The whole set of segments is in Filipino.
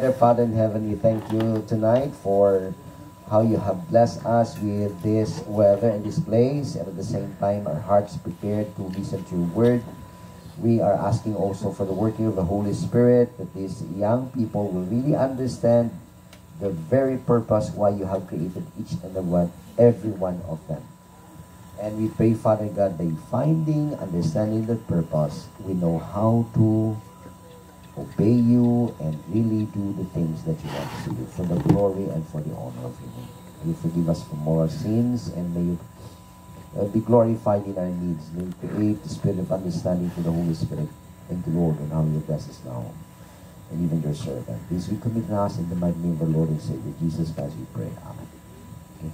Dear Father in heaven, we thank you tonight for how you have blessed us with this weather and this place, and at the same time our hearts prepared to listen to your word. We are asking also for the working of the Holy Spirit, that these young people will really understand the very purpose why you have created each and every one of them. And we pray, Father God, that finding, understanding that purpose, we know how to obey you and really do the things that you want us to do for the glory and for the honor of your name. May you forgive us from all our sins, and may you be glorified in our needs. May you create the spirit of understanding through the Holy Spirit. Thank you, Lord, and how you bless us now, and even your servant. This we commit to us in the mighty name of our Lord and Savior, Jesus Christ, we pray. Amen. Okay.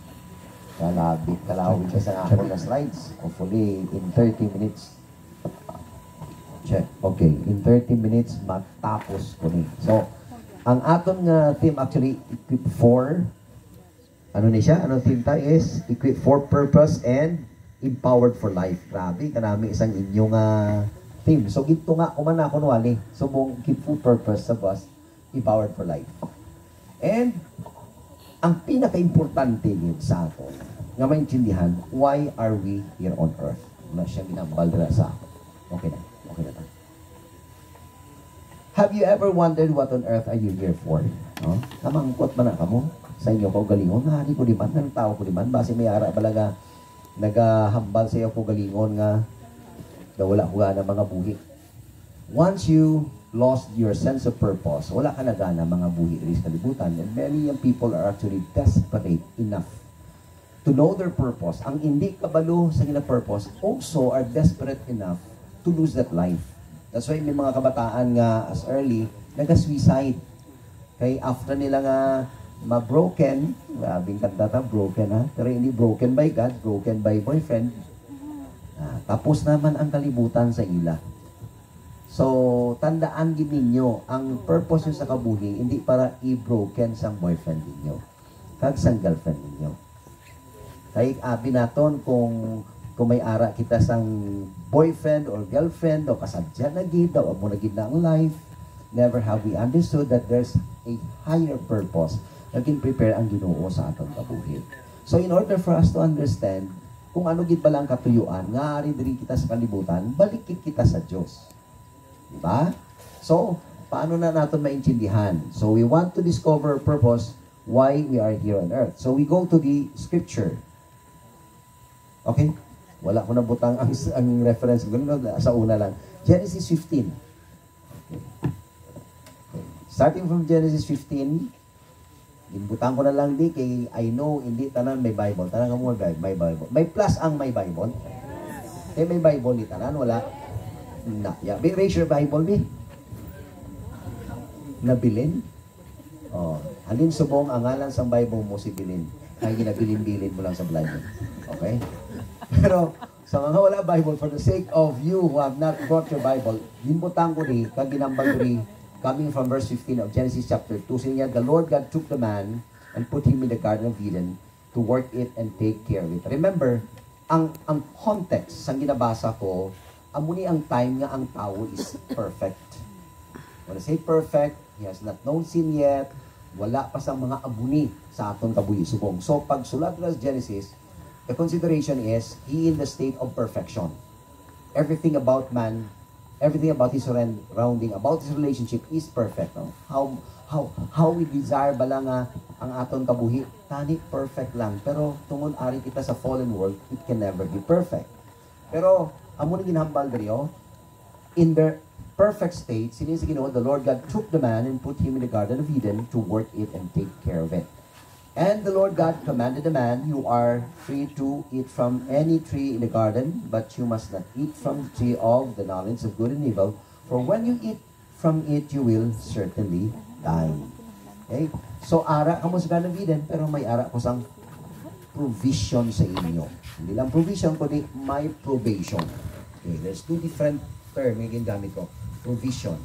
Kalawin ka sa ako na slides. Hopefully, in 30 minutes, check. Okay, in 30 minutes, matapos ko ni. So, ang aton nga team actually, equip for, ano ni siya? Ano team tayo is, equip for purpose and empowered for life. Grabe, kanami isang inyong team. So, gito nga, kumana ako nuwali. So, mong keep for purpose sa bus, empowered for life. And, ang pinaka-importante yun sa ato, nga maintindihan, why are we here on earth? Na siya ginambaldra sa ato. Okay na. Okay na tayo. Have you ever wondered what on earth are you here for? No? Namangkot man na kamo sa inyo ko galingon. Hari ko liman, ng tao ko liman. Basi may ara balaga nagahambal sa iyo ko galingon nga wala ko na mga buhi. Once you lost your sense of purpose, wala ka na gana mga buhi rin sa kalibutan. And many young people are actually desperate enough to know their purpose. Ang hindi kabalo sa kanilang purpose also are desperate enough to lose that life. That's why may mga kabataan nga as early, nag-suicide. Okay, after nila nga ma-broken, grabing kanta broken ha, pero hindi broken by God, broken by boyfriend. Tapos naman ang kalibutan sa ila. So, tandaan din ninyo, ang purpose nyo sa kabuhi, hindi para i-broken sa boyfriend ninyo, kag sa girlfriend ninyo. Kaya abi naton kung may ara kita sang boyfriend or girlfriend o kasadya na gid o mo na gid na ang life, never have we understood that there's a higher purpose na prepare ang Ginoo sa atong kabuhi. So in order for us to understand kung ano gid ba lang katuyuan nga ari diri kita sa kalibutan, balikin kita sa Dios. Di ba? So paano na natin maintindihan? So we want to discover purpose why we are here on earth. So we go to the scripture. Okay? Wala ko na butang ang reference ko sa una lang. Genesis 15. Okay. Starting from Genesis 15, butang ko na lang di kay I know hindi tanan may Bible. Tanan mo may Bible. May plus ang may Bible. Eh may Bible ni tanan wala. Na, yeah. Raise your Bible ni. Nabilin. Oh, halin subong ang ngalan sa Bible mo si Bilin. Ay ginabilin-bilin mo lang sa blind. Okay? Pero sa mga wala Bible, for the sake of you who have not brought your Bible, ginbutang ko ni, kaginambang ko ni, coming from verse 15 of Genesis chapter 2, saying the Lord God took the man and put him in the Garden of Eden to work it and take care of it. Remember, ang context sa ginabasa ko, amuni ang time nga ang tao is perfect. When I say perfect, he has not known sin yet, wala pa sa mga abuni sa aton kabuhi subong. So pag sulat sa Genesis, the consideration is he in the state of perfection. Everything about man, everything about his surrounding, about his relationship is perfect. No? How we desire bala nga ang aton kabuhi, tani perfect lang. Pero tungod ari kita sa fallen world, it can never be perfect. Pero amo ni ginhambal diri in the perfect state, sinis Ginoo, the Lord God took the man and put him in the Garden of Eden to work it and take care of it. And the Lord God commanded the man, you are free to eat from any tree in the garden, but you must not eat from the tree of the knowledge of good and evil, for when you eat from it, you will certainly die. Okay? So, ara ka mo sa Garden of Eden, pero may ara ko sang provision sa inyo. Hindi lang provision, kundi may probation. Okay, there's two different terms yung ginamit ko. Provision.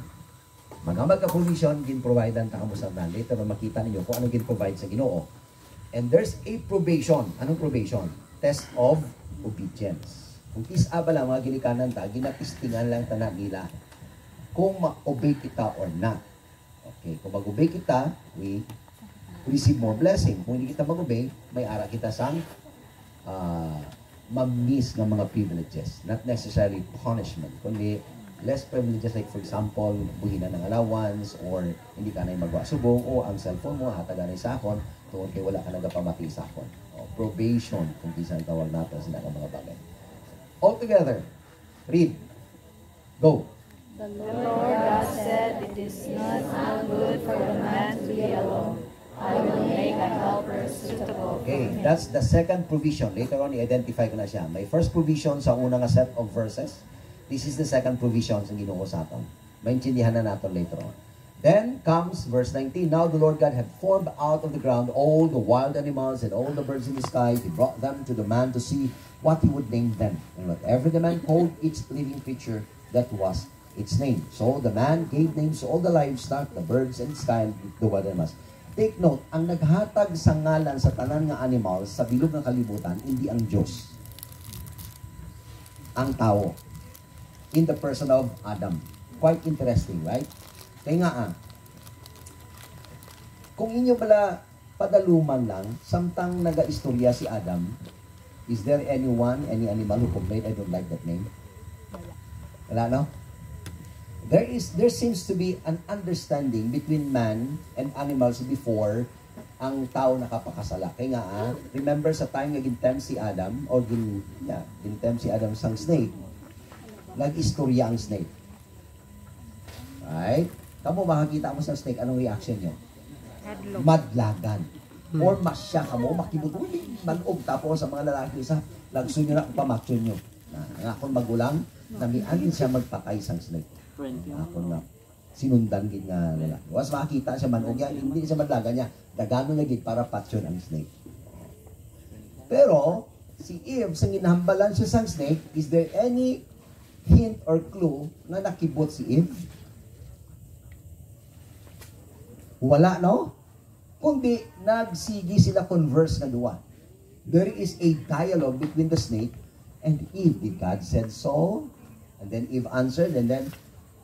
Magamag ka provision, gin-providean ta kamo sa man. Later, makita ninyo kung ano gin-provide sa Ginoo. And there's a probation. Anong probation? Test of obedience. Kung isa ba lang mga ginikanan ta, ginatistingan lang ta na nila kung ma-obey kita or not. Okay, kung mag-obey kita, we receive more blessing. Kung hindi kita mag-obey, may ara kita sang mag-miss ng mga privileges. Not necessarily punishment, kundi less privileges, like for example, buhinan ng allowance, or hindi ka na magwasubong, o ang cellphone mo, hataga na sakon, tungkol kay wala ka nagapamati sakon. O probation, kung kisang tawag natin sila ng mga bagay. All together, read. Go. The Lord God said, "It is not good for the man to be alone. I will make a helper suitable for Okay, him." that's the second provision. Later on, i-identify ko na siya. May first provision sa unang set of verses. This is the second provision sa Ginoo sa aton. Maintindihan na natin later on. Then comes verse 19. Now the Lord God had formed out of the ground all the wild animals and all the birds in the sky. He brought them to the man to see what he would name them. And whatever the man called each living creature, that was its name. So the man gave names to all the livestock, the birds in the sky, and the wild animals. Take note, ang naghatag sa ngalan sa tanan nga animals sa bilog ng kalibutan, hindi ang Diyos. Ang tao. In the person of Adam. Quite interesting, right? Kaya nga kung inyo pala padaluman lang, samtang naga-istorya si Adam, is there anyone, any animal who complained, "I don't like that name"? Wala, no? There seems to be an understanding between man and animals before ang tao nakapakasala. Kaya nga, remember sa time nga gintempt si Adam, or gintempt si Adam sang snake, nag-istorya ang snake. Right? Kamu makakita mo sa snake, anong reaction nyo? Madlagan. Or masya ka mo, makibuto, manog, tapos sa mga lalaki sa lagso nyo na pamaksyon nyo. Nga akong magulang, namianin siya magpakay sang snake. Ako nga, sinundan gid nga lalaki. Was makita siya manog yan, hindi siya madlagan niya, dagano na gid para patsyon ang snake. Pero, si Eve, sa ginahambalan siya sang snake, is there any hint or clue na nakibot si Eve? Wala, no? Kundi, nagsigi sila converse na duwa. There is a dialogue between the snake and Eve. Did God said so? And then Eve answered, and then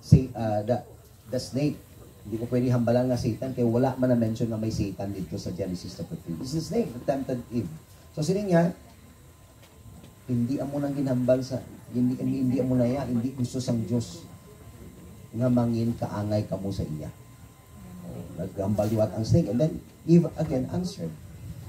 say, the snake, hindi ko pwede hambalan nga Satan, kaya wala man na-mention na may Satan dito sa Genesis chapter 3. This is the snake that tempted Eve. So, sino niya? Hindi amo nang ginhambal sa, hindi amo na iya, hindi gusto sang Diyos nga mangin kaangay kamo sa iya. Naghambal liwat ang snake, and then Eve again answered.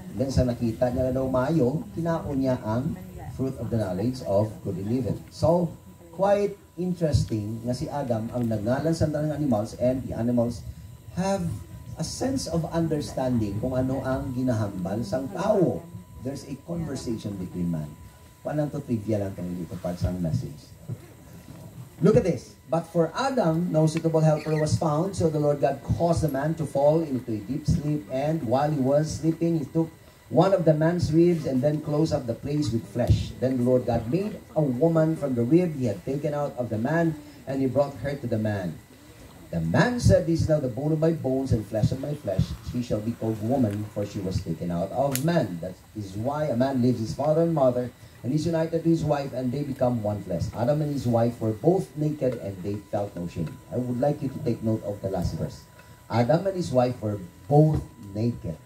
And then sa nakita niya na daw maayo, kinaon niya ang fruit of the knowledge of good and evil. So, quite interesting nga si Adam ang nagngalan sa ng animals, and the animals have a sense of understanding kung ano ang ginahambal sang tao. There's a conversation between man. Paano to trivia lang itong dito part sa message. Look at this. But for Adam, no suitable helper was found, so the Lord God caused the man to fall into a deep sleep, and while he was sleeping, he took one of the man's ribs and then closed up the place with flesh. Then the Lord God made a woman from the rib he had taken out of the man, and he brought her to the man. The man said, "This is now the bone of my bones and flesh of my flesh. She shall be called woman, for she was taken out of man." That is why a man leaves his father and mother, and is united to his wife, and they become one flesh. Adam and his wife were both naked, and they felt no shame. I would like you to take note of the last verse. Adam and his wife were both naked.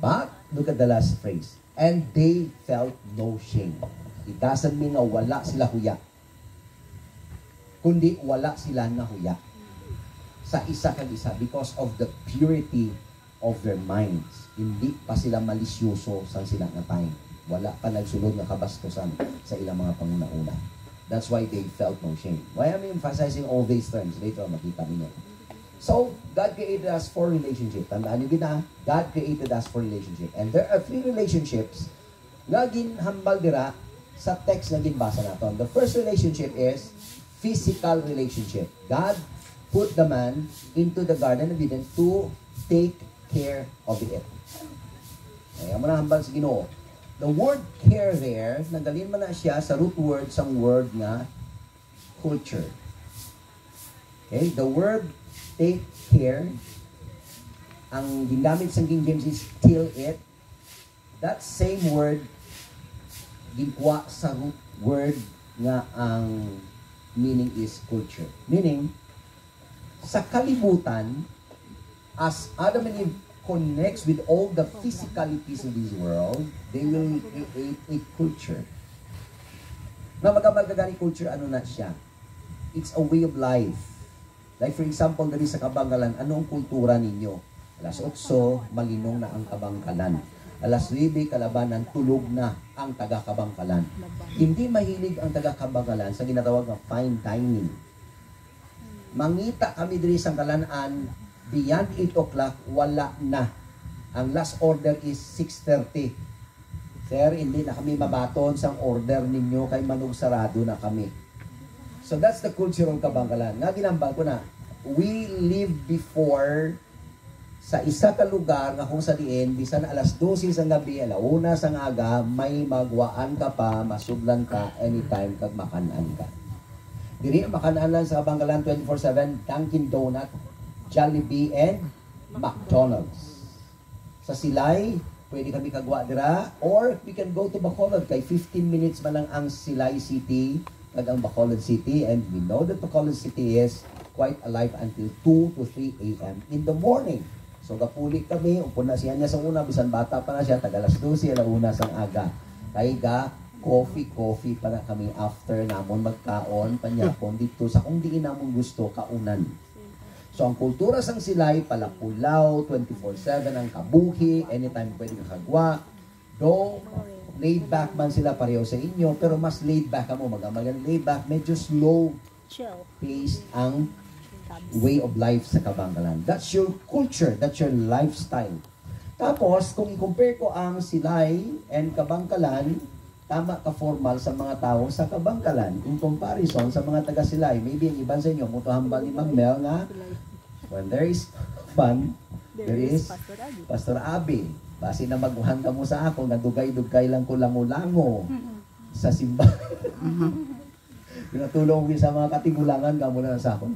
But, look at the last phrase. And they felt no shame. It doesn't mean na wala sila huya. Kundi wala sila na huya. Sa isa kag isa, because of the purity of their minds. Hindi pa sila malisyoso sa sila nga time. Wala pa nagsulod na kabastusan sa ilang mga panguna-una. That's why they felt no shame. Why am I emphasizing all these terms? Later on, makita ninyo. So, God created us for relationship. Tandaan nyo gina, God created us for relationship. And there are 3 relationships na ginhambal dira sa text na ginbasa natin. The first relationship is physical relationship. God put the man into the Garden of Eden to take care of it. Kaya mo na hambal sa Ginoo. The word care there, nagalin man na siya sa root word sang word nga culture. Okay? The word take care, ang ginamit sa King James is till it. That same word, gikuha sa root word nga ang meaning is culture. Meaning, Sa kalibutan, as Adam and Eve connects with all the physicalities of this world, they will create a culture. Na magagani culture, ano na siya? It's a way of life. Like for example, dali sa Kabangkalan, ano ang kultura ninyo? Alas 8, malinong na ang Kabangkalan. Alas 9, kalabanan, tulog na ang taga-Kabangkalan. Hindi mahilig ang taga-Kabangkalan sa ginatawag na fine dining. Mangita kami diri sa Kalanaan, beyond 8 o'clock, wala na. Ang last order is 6:30. Sir, hindi na kami mabaton sa order ninyo, kay manug sarado na kami. So that's the culture of Kabangkalan. Nga ginambal ko na, we live before sa isa ka lugar nga kung sa diin, bisan alas 12 sa gabi, alauna sa aga, may magwaan ka pa, masudlan ka, anytime kag makanan ka. Diri makanan lang sa Kabangkalan 24/7, Dunkin Donut, Jollibee, and McDonald's. Sa Silay, pwede kami kagwa dira, or we can go to Bacolod, kay 15 minutes man lang ang Silay City, kag ang Bacolod City, and we know that Bacolod City is quite alive until 2 to 3 a.m. in the morning. So gapuli kami, upon na siya niya sa una, bisan bata pa na siya, tagalas 12, alauna sang aga. Kay ga, coffee pa na kami after namon magkaon, panyapon dito sa kung diin namon gusto, kaunan. So ang kultura sang Silay, palapulaw, 24/7, ang kabuhi, anytime pwede kakagwa. Though, laid back man sila pareho sa inyo, pero mas laid back kamo, magamagan laid back, medyo slow pace ang way of life sa Kabangkalan. That's your culture, that's your lifestyle. Tapos, kung i-compare ko ang Silay and Kabangkalan, tama ka formal sa mga tao sa Kabangkalan in comparison sa mga taga Silay. Maybe ang iban sa inyo, mutuhambal ni Mang Mel nga, when there is fun, there is Pastor Abi. Basi na maguhan ka mo sa ako, nadugay-dugay lang ko lango-lango sa simbahan. Pinatulong ko sa mga katigulangan ka muna sa ako.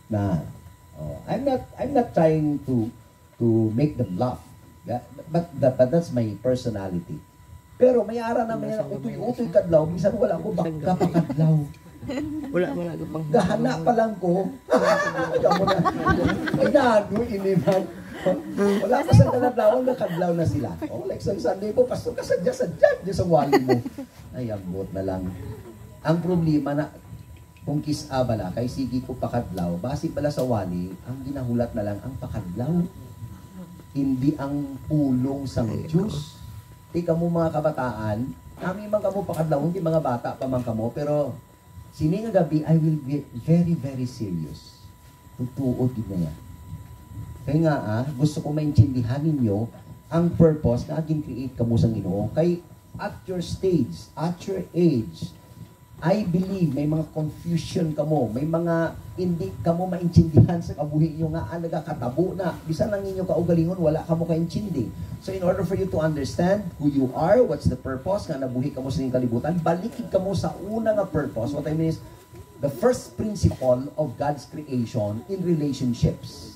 Na, I'm not trying to make them laugh. Yeah? But that's my personality. Pero may ara na may utoy-utoy kadlaw, minsan wala ko kapakadlaw. Wala mo na pang Gahana pa lang ko. Kamu na. Ay nado iniman. Wala pa sa kadlaw, nakadlaw na sila. Oh, like sa Sunday po, pastor ka sadya di sa wali mo. Ay abot na lang. Ang problema na kung kisa bala, kay sige ko pakadlaw, basi pala sa wali, ang ginahulat na lang ang pakadlaw. Hindi ang pulong sang Diyos. Tika mo mga kabataan, kami man kamo pakadlaw, hindi mga bata pa man kamo, pero sini nga gabi, I will be very, very serious. Tutuod yun na yan. Kaya nga, gusto ko maintindihan ninyo ang purpose na aging create kamo sa Ginoo. Kay at your stage, at your age, I believe may mga confusion kamo, may mga hindi kamo maintindihan sa kabuhi nyo nga nagakatabo na. Bisan lang ninyo kaugalingon, wala kamo kaintindi. So in order for you to understand who you are, what's the purpose, nga nabuhi kamo sa inyong kalibutan, balikid kamo sa una nga purpose. What I mean is, the first principle of God's creation in relationships.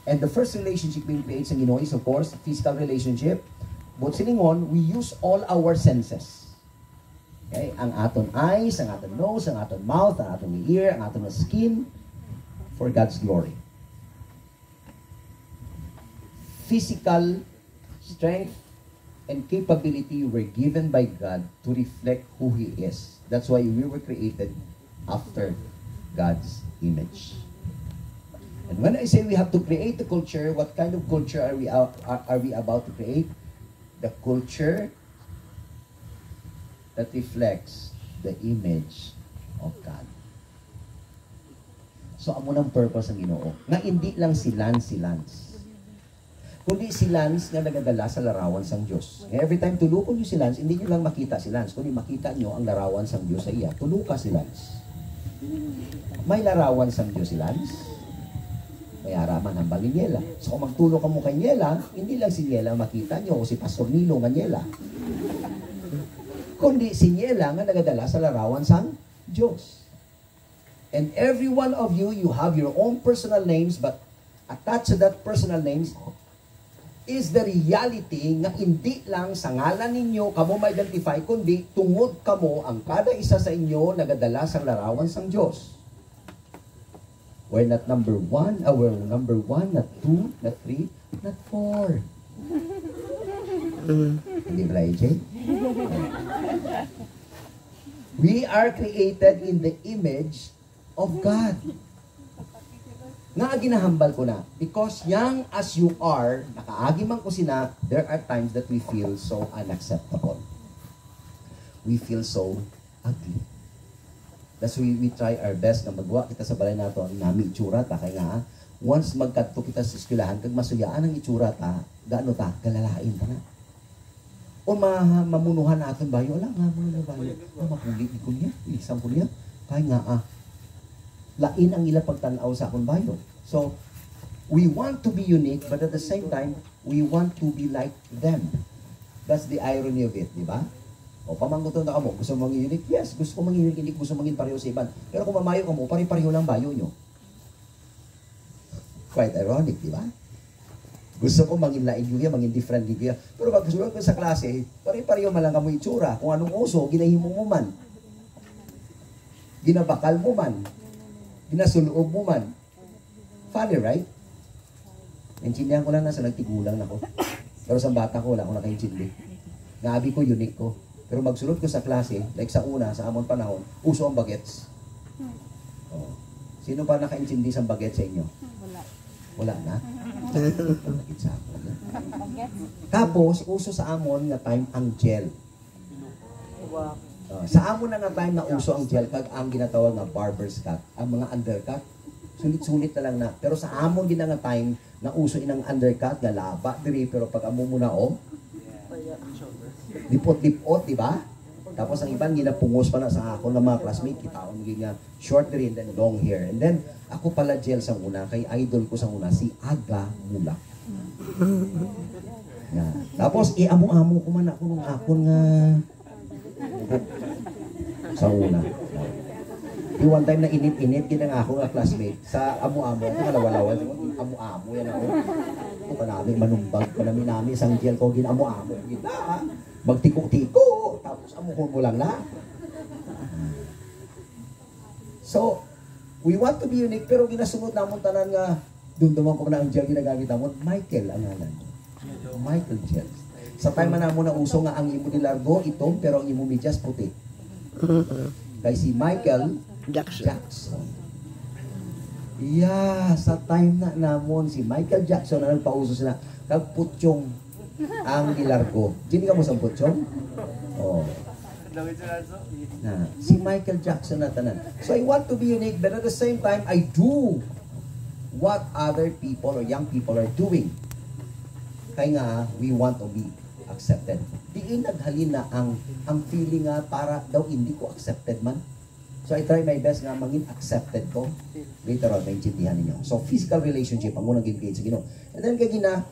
And the first relationship being created sa Ginoo is, of course, physical relationship. But siningon, we use all our senses. Okay? Ang aton eyes, ang aton nose, ang aton mouth, ang aton ear, ang aton skin, for God's glory. Physical strength and capability were given by God to reflect who He is. That's why we were created after God's image. And when I say we have to create a culture, what kind of culture are we about to create? The culture that reflects the image of God. So, amo ng purpose ng Ginoo. Nga hindi lang si Lance. Kundi si Lance nga nagadala sa larawan sang Diyos. Every time tulukon nyo si Lance, hindi nyo lang makita si Lance, kundi makita nyo ang larawan sang Diyos sa iya. Tuluka si Lance. May larawan sang Diyos si Lance. May araman ang Nyela. So, kung magtulong ka mo kay Nyela, hindi lang si Nyela makita nyo o si Pastor Nilo nga Nyela. Kundi si Nyela nga nagadala sa larawan sang Diyos. And every one of you, you have your own personal names, but attached to that personal names is the reality nga hindi lang sa ngalan ninyo kamo ma-identify, kundi tungod kamo ang kada isa sa inyo nagadala sa larawan sang Diyos. We're not number one, we're number one, not two, not three, not four. Hindi ba, AJ? We are created in the image of God. Nga ginahambal ko na, because young as you are, nakaagi man ko sina, there are times that we feel so unacceptable. We feel so ugly. That's why we try our best na magawa kita sa balay nato ang nami itsura ta. Kaya nga, once magkadto kita sa eskwelahan, kag masuyaan ang itsura ta, gaano ta, galalain ta na. O mamunuhan natin bayo, wala nga mo na bayo. Mapulit ko niya, isang ko niya. Kaya nga, lain ang ila pagtanaw sa akong bayo. So, we want to be unique, but at the same time, we want to be like them. That's the irony of it, di ba? O, pamangguton na ka mo, gusto mong unique? Yes, gusto ko maging unique, hindi gusto maging pareho sa iban. Pero kung mamayo ka mo, pare-pareho lang bayo nyo. Quite ironic, di ba? Gusto ko maging laing yuya, maging different yuya. Pero pag gusto ko sa klase, pare-pareho man lang ka mo itsura. Kung anong uso, ginahimo mo man. Ginabakal mo man. Ginasuloob mo man. Funny, right? Naintindihan ko lang na sa nagtigulang na ko. Pero sa bata ko, wala akong nakaintindi. Nabi ko, unique ko. Pero magsulod ko sa klase, like sa una, sa amon panahon, uso ang bagets. Oh. Sino pa nakaintindi sa bagets sa inyo? Wala na? Tapos, uso sa amon nga time ang gel. Sa amon na nga time na uso ang gel, kag ang ginatawag na barber's cut, ang mga undercut, sulit-sulit na lang na. Pero sa amon din nga time na uso inang undercut, nga laba, diri, pero pag amo mo na lipot-lipot, di ba? Tapos ang iban, ginapungos pa na sa ako ng mga classmate, kita ako maging short hair and then long hair. And then, ako pala gel sa una, kay idol ko sa una, si Aga Mulak. Yeah. Tapos, amo-amo ko man ako nung akon nga sa una. Di one time na init-init, ginang ako nga classmate, sa amo-amo, kung malawalawan, amo-amo yan ako. Kung kanaming manumbag, kanaming namin, isang gel ko, ginamo-amo, gina, magtiko-tiko, tapos amuhon mo lang na. So, we want to be unique, pero ginasunod namon tanan nga, dumduman ko na ang gel ginagamit namon, Michael ang ngalan. Michael gel. Sa time na mo na uso nga ang imo nilargo, itom, pero ang imo medyas puti. Kay si Michael Jackson. Yeah, sa time na namon si Michael Jackson na nagpauso sila, kag putyong ang ilargo. Dini ka mo sa putyong? Oh. Na, si Michael Jackson na tanan. So I want to be unique, but at the same time, I do what other people or young people are doing. Kaya nga, we want to be accepted. Diin naghalin na ang feeling nga para daw hindi ko accepted man. So I try my best nga maging accepted ko. Later on, maintindihan ninyo. So physical relationship, ang unang giving sa Ginoo. And then kaya gina,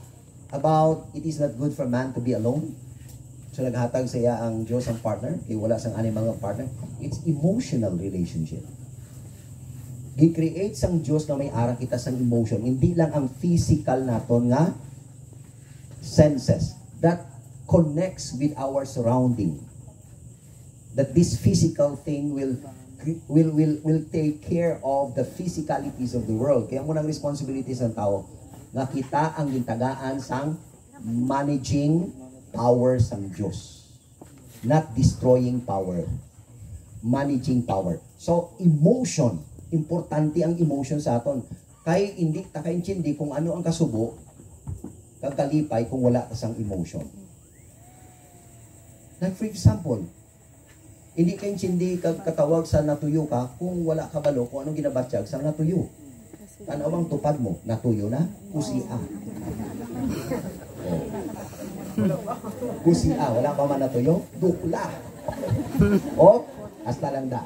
about it is not good for man to be alone. So naghatag sa iya ang Diyos ang partner, kaya wala sang aning mga partner. It's emotional relationship. Gi-create sang Diyos na may ara kita sang emotion, hindi lang ang physical naton nga senses that connects with our surrounding. That this physical thing will take care of the physicalities of the world. Kaya mo nang responsibilities ng tao nga kita ang gintagaan sang managing power sang Diyos. Not destroying power. Managing power. So, emotion. Importante ang emotion sa aton. Kay hindi ta kaintindi kung ano ang kasubo, kagkalipay kung wala ka sang emotion. Like for example, hindi kaintindi kag katawag sa natuyo ka kung wala ka balo kung anong ginabatsyag sa natuyo. Ano ang tupad mo? Natuyo na? Kusia. Oh. Kusia. Wala pa man natuyo? Dukla. O, hasta lang da.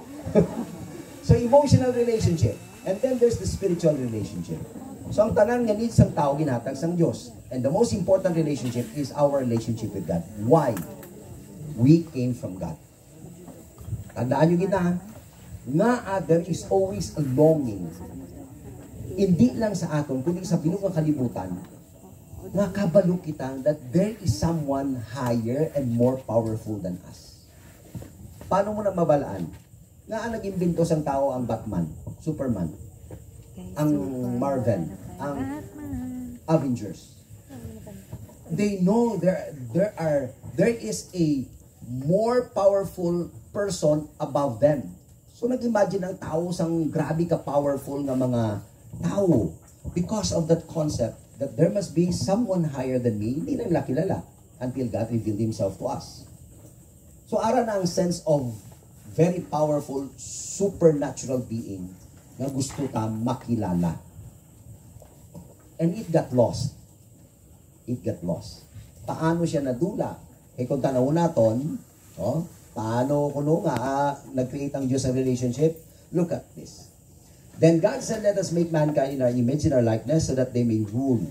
So, emotional relationship. And then there's the spiritual relationship. So, ang tanan nga needs ang tao ginhatag sang Diyos. And the most important relationship is our relationship with God. Why? We came from God. Tandaan nyo gina, nga there is always a longing. Hindi lang sa aton, kundi sa binuang kalibutan, nga kabalo kita that there is someone higher and more powerful than us. Paano mo na mabalaan? Nga ang nag-imbento sang tao ang Batman, Superman. ang Marvel, ang Avengers. They know there is a more powerful person above them. So nag-imagine ang tao sang grabe ka powerful nga mga tao because of that concept that there must be someone higher than me. Hindi na nila kilala until God revealed Himself to us. So ara na ang sense of very powerful supernatural being na gusto ta makilala. And it got lost. It got lost. Paano siya nadula? Kung tanaw naton, paano kuno nga nag-create ang Diyos ng relationship? Look at this. Then God said, let us make mankind in our image, in our likeness, so that they may rule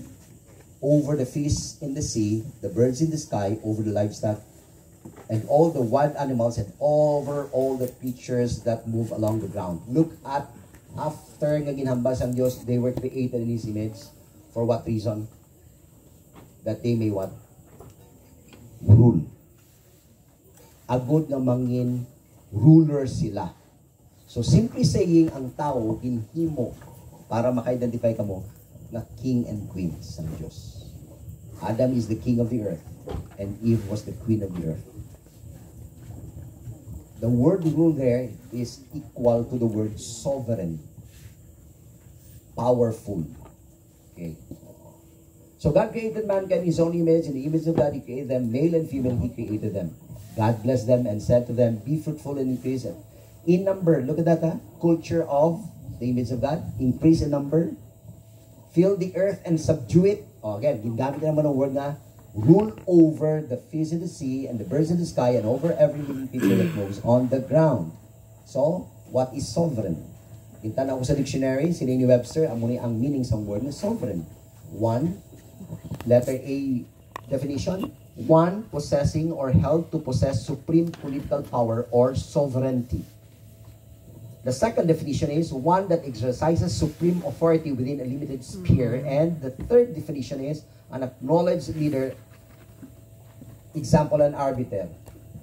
over the fish in the sea, the birds in the sky, over the livestock, and all the wild animals, and over all the creatures that move along the ground. Look at, after nga ginhambas ang Diyos, they were created in His image. For what reason? That they may what? Rule. Agod nga mangin ruler sila. So simply saying, ang tao ginhimo para maka-identify ka mo na king and queens ng Diyos. Adam is the king of the earth and Eve was the queen of the earth. The word rule there is equal to the word sovereign. Powerful. Okay. So God created mankind in His own image. In the image of God He created them. Male and female He created them. God blessed them and said to them, be fruitful and increase in number. Look at that, culture of the image of God. Increase in number. Fill the earth and subdue it. Again, gingamit naman ng word na rule over the fish in the sea and the birds in the sky and over every living creature that moves on the ground. So, what is sovereign? Kinta na ako sa dictionary, si Lenny Webster, ang meaning sa word na sovereign. One, letter A definition, one possessing or held to possess supreme political power or sovereignty. The second definition is one that exercises supreme authority within a limited sphere. And the third definition is an acknowledged leader, example and arbiter.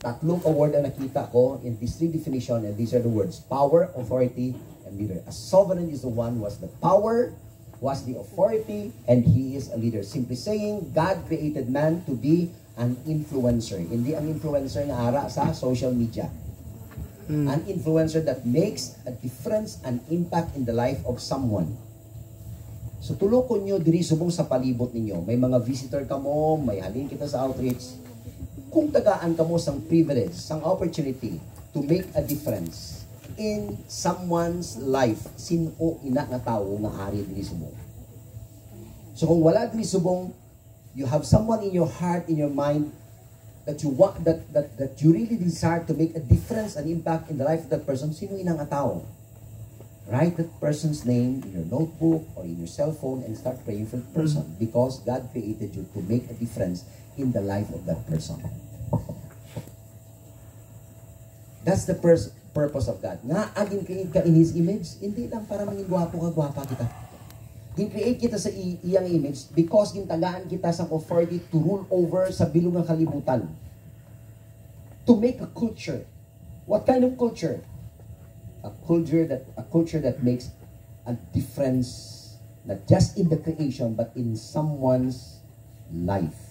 Tatlong award ang nakita ko in these three definitions, and these are the words: power, authority, and leader. A sovereign is the one who has the power, was the authority, and he is a leader. Simply saying, God created man to be an influencer. Hindi ang influencer nga ara sa social media. An influencer that makes a difference and impact in the life of someone. So tulokon nyo diri subong sa palibot ninyo. May mga visitor ka mo, may halin kita sa outreach. Kung tagaan ka mo sang privilege, sang opportunity to make a difference in someone's life, sino ina nga tao nga ari diri subong. So kung wala diri subong, you have someone in your heart, in your mind, that you want, that you really desire to make a difference and impact in the life of that person, sino ina nga tao? Write that person's name in your notebook or in your cell phone and start praying for the person, because God created you to make a difference in the life of that person. That's the purpose of God. Nga, aging create ka in His image, hindi lang para maging gwapo ka, gwapa kita. Gin-create kita sa iyang image because gintagaan kita sa authority to rule over sa bilog ng kalibutan. To make a culture. What kind of culture? A culture that makes a difference, not just in the creation but in someone's life.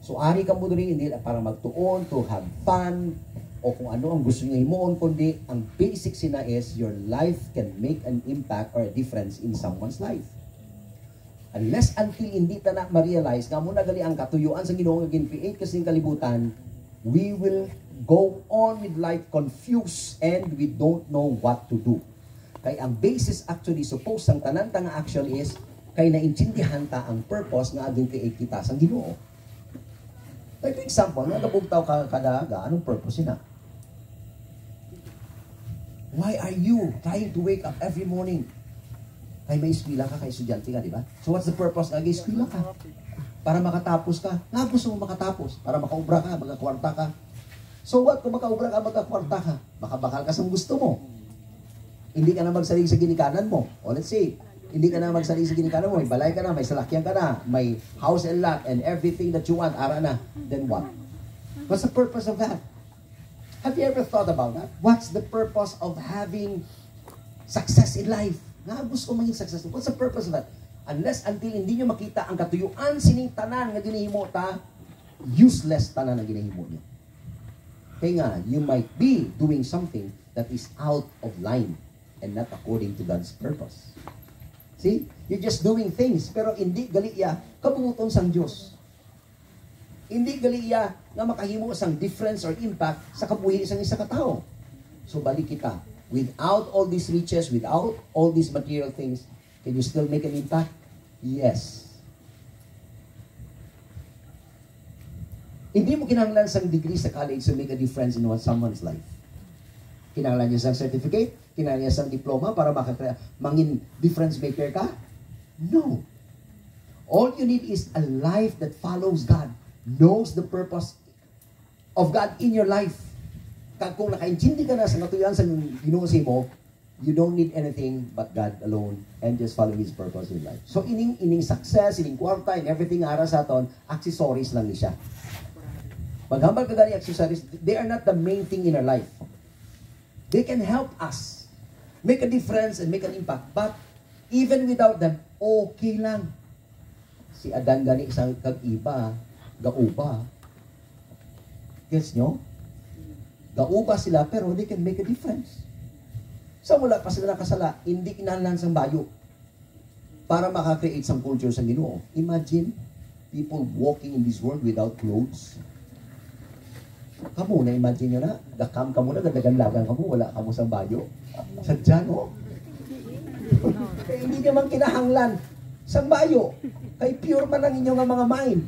So ari ka mo diri hindi para magtuon, to have fun, o kung ano ang gusto niya himuon, kundi ang basic sina is your life can make an impact or a difference in someone's life. Unless until hindi ta na ma-realize nga muna gali ang katuyuan sa Ginoo nga gin-create kasing kalibutan, we will go on with life confused and we don't know what to do. Kay ang basis actually suppose ang tanan nga action is kay naintindihan ta ang purpose nga ading create kita sa Ginoo. Like for example, nagabugtaw ka kadaga, anong purpose na? Why are you trying to wake up every morning? Kay may eskwela ka, kay estudyante ka, di ba? So what's the purpose? Nag-eskwela ka. Para makatapos ka. Nga gusto mo makatapos. Para makaubra ka, magkakwarta ka. So what? Kung makaubra ka, magkakwarta ka. Makabakal ka sa gusto mo. Hindi ka na magsalig sa ginikanan mo. O let's say, hindi ka na magsalig sa ginikanan mo. May balay ka na, may salakyan ka na, may house and lot and everything that you want, ara na. Then what? What's the purpose of that? Have you ever thought about that? What's the purpose of having success in life? Nga gusto maging successful. What's the purpose of that? Unless until hindi nyo makita ang katuyuan sining tanan nga ginahimo ta, useless tanan ang ginahimo nyo. Kaya nga, you might be doing something that is out of line and not according to God's purpose. See? You're just doing things, pero hindi gali iya kabubuton sang Diyos. Hindi gali iya nga makahimo sang difference or impact sa kabuhi sang isa ka tao. So balik kita. Without all these riches, without all these material things, can you still make an impact? Yes. Hindi mo kinahanglan sang degree sa college to make a difference in someone's life. Kinahanglan niya sang certificate, kinahanglan niya sang diploma para mangin difference maker ka? No. All you need is a life that follows God, knows the purpose of God in your life. Kung nakaintindi ka na sa natuyan sa ginuusi mo, you don't need anything but God alone and just follow His purpose in life. So ining success, ining kwarta, and everything ara sa aton, accessories lang ni siya. Maghambal ka gani accessories, they are not the main thing in our life. They can help us make a difference and make an impact. But even without them, okay lang. Si Adan gani isang kag-iba, gauba. Gets nyo? Gauba sila pero they can make a difference. Sa mula pa sila nakasala, hindi kinahanglan sang bayo para makakreate sang culture sa Ginoo. Imagine people walking in this world without clothes. Kamu na imagine nyo na, gakam ka muna, gadagan-lagan ka mo, wala ka mo sang bayo. Sadya, no? Kaya hindi naman kinahanglan sang bayo. Kay pure man ang inyong mga mind.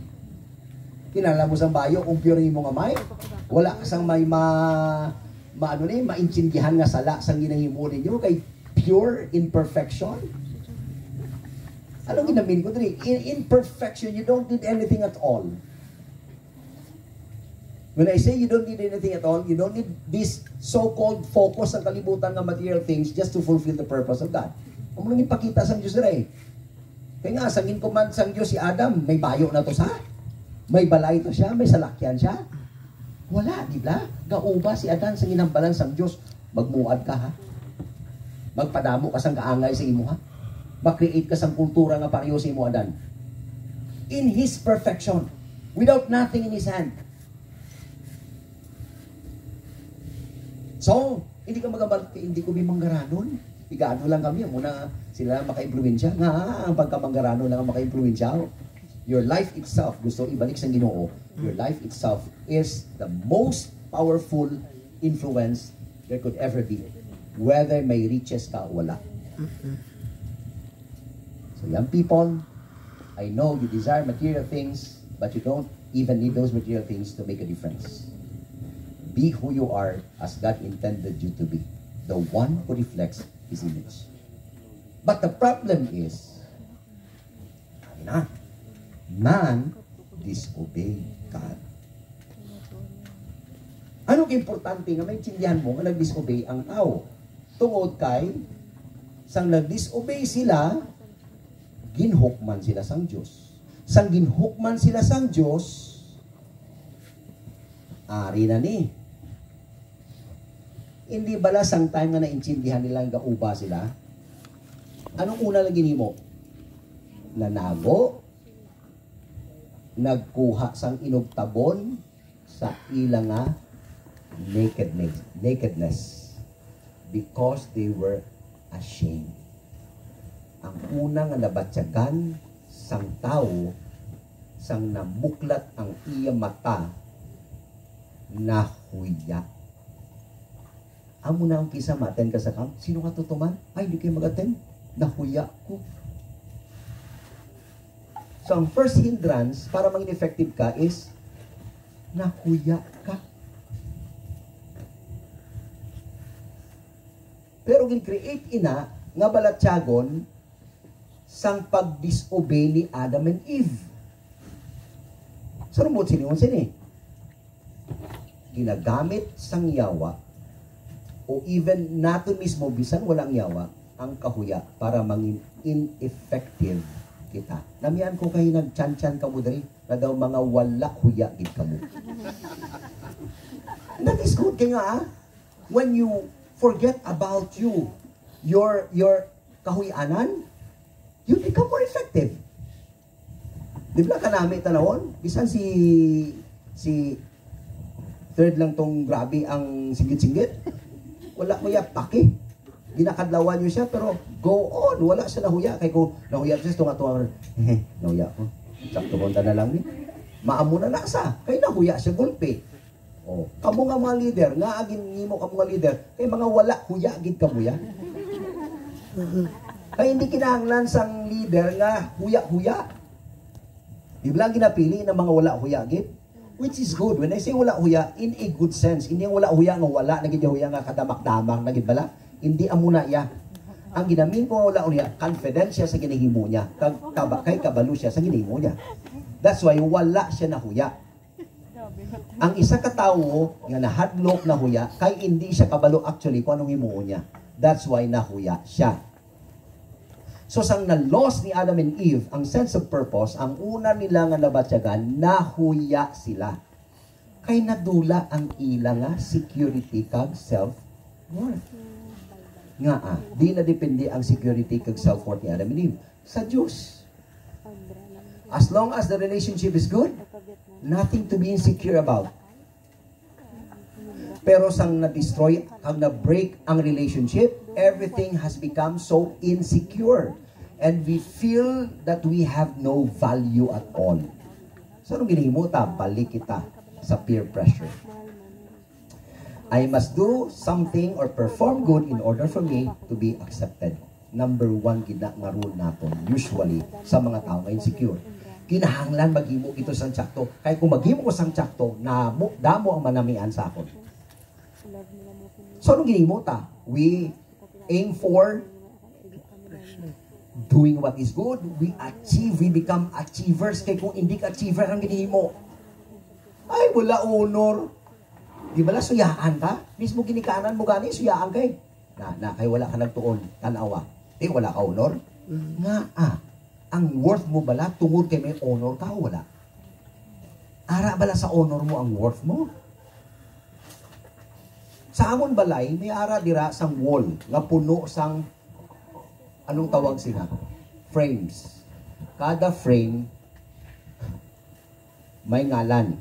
Kinala mo sang bayo kung pure yung mga mind. Wala ka sang may maintindihan nga sala sang ginahimo ninyo kay pure imperfection. Anong ginamin ko dali? In imperfection, you don't need anything at all. When I say you don't need anything at all, you don't need this so-called focus ng kalibutan ng material things just to fulfill the purpose of God. Ang mga ipakita sa Diyos rin. Kaya nga, sangin ko man sa Diyos si Adam, may bayo na to sa? May balay to siya? May salakyan siya? Wala, di ba? Gauba si Adan sa ginambalan sa Diyos. Magmuad ka, ha? Magpadamo ka sang kaangay sa imo, ha? Mag-create ka sang kultura nga pareho sa imo, Adan. In His perfection, without nothing in His hand. So, hindi ka magabal, hindi ko bimanggaranon. Igano lang kami, muna sila lang maka-impluensya. Nga, ang pagkamanggaranon lang ang maka-impluensya. Your life itself, gusto ibalik sa Ginoo, your life itself is the most powerful influence there could ever be. Whether may riches ka o wala. So young people, I know you desire material things, but you don't even need those material things to make a difference. Be who you are as God intended you to be. The one who reflects His image. But the problem is, man disobey God. Ano importante nga maintindihan mo nga nag-disobey ang tao? Tungod kay sang nag-disobey sila, ginhukman sila sang Diyos. Sang ginhukman sila sang Diyos, ari na ni. Hindi bala sang time nga naintindihan nilang gauba sila? Anong una lang ginimo? Nanago, nagkuha sang inugtabon sa ilang nga nakedness because they were ashamed. Ang una nga nabatyagan sang tao sang namuklat ang iya mata nahuya. Amo na ang kisa maten ka sa camp. Sino nga tutuman? Ay, hindi kayo mag-attend. Nahuya ko. So, ang first hindrance para maging effective ka is nahuya ka. Pero gin-create ina nga balatyagon sang pag-disobey ni Adam and Eve. So, rumot siningon sini. Ginagamit sang yawa o even nato mismo bisan walang yawa ang kahuya para maging ineffective kita. Namian ko kayo nag-chan-chan ka mo dali na daw mga wala huya gid ka mo. That is good kaya nga when you forget about you, your kahuyanan, you become more effective. Di ba kanami tanawon? Bisan si third lang tong grabe ang singgit-singgit. Wala ko ya paki. Ginakadlawan niyo siya, pero go on. Wala siya nahuya. Kaya ko nahuya siya, tunga-tunga. Nahuya ko. Sakto konta na lang ni. Maamo na nasa. Kaya nahuya siya, gulpi. Oh, kamo nga mga leader, nga agin nimo kamo nga leader, kay mga wala huya gid kamo ya. Kaya hindi kinahanglan sang leader nga huya-huya. Di ba lang ginapili ng mga wala huya gid? Which is good. When I say wala huya, in a good sense. Hindi yung wala huya nga wala, naging huya nga kadamak-damang, naging bala. Hindi amuna ya. Ang ginamin ko wala huya, confident siya sa ginahimo niya. Kay kabalo siya sa ginahimo niya. That's why wala siya na huya. Ang isa ka tawo nga nahadlok na huya, kay hindi siya kabalo actually kung anong himuon niya. That's why nahuya siya. So sang na-loss ni Adam and Eve ang sense of purpose, ang una nila nga nabatyagan, nahuya sila. Kay nadula ang ila nga security kag self-worth. Nga di na depende ang security kag self-worth ni Adam and Eve sa Diyos. As long as the relationship is good, nothing to be insecure about. Pero sang na-destroy, ang na-break ang relationship, everything has become so insecure. And we feel that we have no value at all. So, anong ginihimuta? Balik kita sa peer pressure. I must do something or perform good in order for me to be accepted. Number one, gina nga rule natin, usually, sa mga tao na insecure. Kinahanglan maghimo ito sang tsakto. Kaya kung maghimo ko sang tsakto, damo ang manamian sa akon. So, anong ginihimuta? We aim for doing what is good. We achieve. We become achievers. Kaya kung hindi ka achiever ang ginihimo, ay, wala honor. Di ba la, suyaan ka? Mismo ginikanan mo gani, suyaan kay. Kay wala ka nagtuon, tanawa. Wala ka honor? Nga, ang worth mo bala, tungod kay may honor ka, wala. Ara bala sa honor mo ang worth mo? Sa amon balay, may ara dira sang wall, nga puno sang, anong tawag sila? Frames. Kada frame, may ngalan.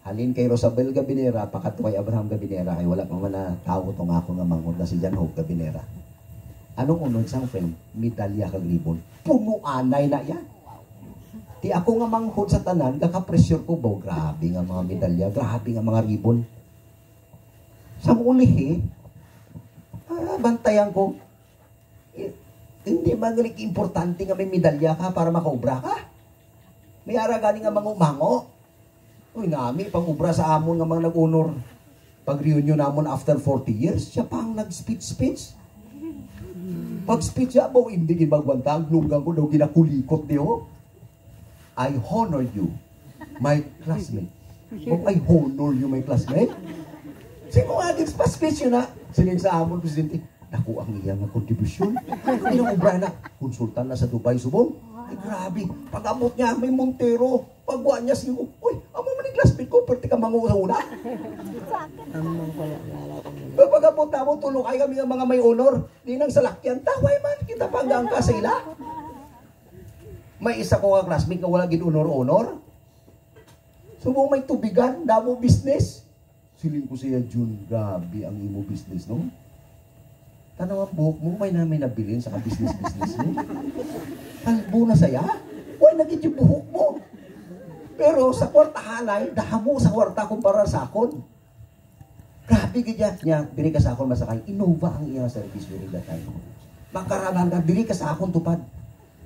Halin kay Rosabel Gabinera, pakatuway Abraham Gabinera, ay wala pa man na tao itong ako nga mangod na si John Hope Gabinera. Anong unod sang frame? Medalya kag ribbon. Puno anay na yan. Di ako nga manghod sa tanan, kaka-pressure ko, grabe nga mga medalya, grabe nga mga ribbon. Sa ulihi, bantayan ko, hindi magaling importante nga may medalya ka para makaubra ka. May ara gani nga mangumango. Uy, nami, pang-ubra sa amon nga mga nag-honor. Pag-reunion namon after 40 years, siya pang nag-speech. Pag-speech siya, hindi gibagwantang, lugang ko daw ginakulikot niyo. I honor you, my classmate. Kung I honor you, my classmate, sino nga agad pa-speech yun na? Sining sa amon, Presidente, naku ang iyang kontribusyon. Hindi na ubra na. Konsultan na sa Dubai, Subong. Ay, grabe. Pag-abot niya, may Montero. Pagbuhan niya, sige ko, uy, amo man yung classmate ko, pwede ka mango sa una. Pero pag-abot na mo, tulong ay kami ng mga may honor. Di nang salakyan, taway man, kita panggang ka sa ila. May isa ko nga classmate na wala gin-honor-honor. Subong may tubigan, damo business. Siling ko siya, June, grabe ang imo business, no? Tanaw ang buhok mo, may namin nabilin sa business mo. Kalbo na saya? Uy, naging yung buhok mo. Pero sa kwartahan ay, dahamo sa kwarta kumpara sa akon. Grabe ganyan niya, diri ka sa akon masakay. Innova ang iyang service during that time. Magkaralan ka, diri ka sa akon tupad.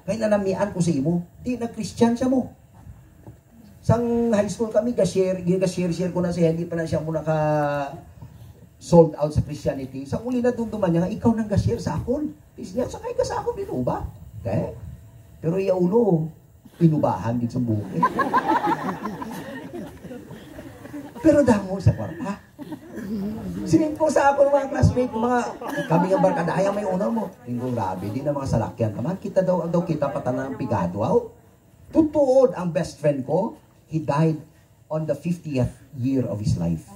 Kaya nanamian ko sa imo, di na-Christian siya mo. Sang high school kami, share ko na siya, hindi pa na siya muna sold out sa Christianity. Sang uli na dumduman niya, ikaw nang share sa akon. Niya, sakay ka sa akon, binuba. Okay? Pero iya ulo, pinubahan din sa buhok. Pero damo sa kwarta. Sining ko sa ako mga classmate, kami nga barkadaya may honor mo. Tingko grabe, di na mga salakyan. Kaman, kita daw kita patanan ng pigado. Tutuod ang best friend ko, he died on the 50th year of his life.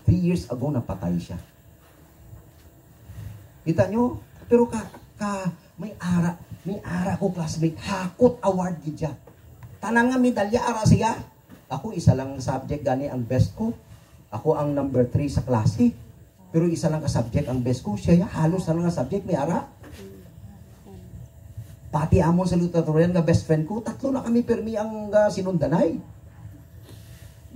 3 years ago, napatay siya. Kita nyo? Pero ka, may ara ko classmate, hakot award gidya. Tanang nga medalya ara siya. Ako isa lang subject gani ang best ko. Ako ang number 3 sa klase. Pero isa lang ka subject ang best ko. Siya halos na lang nga subject may ara. Pati amon sa lutatorian nga best friend ko, 3 na kami permi ang sinundanay.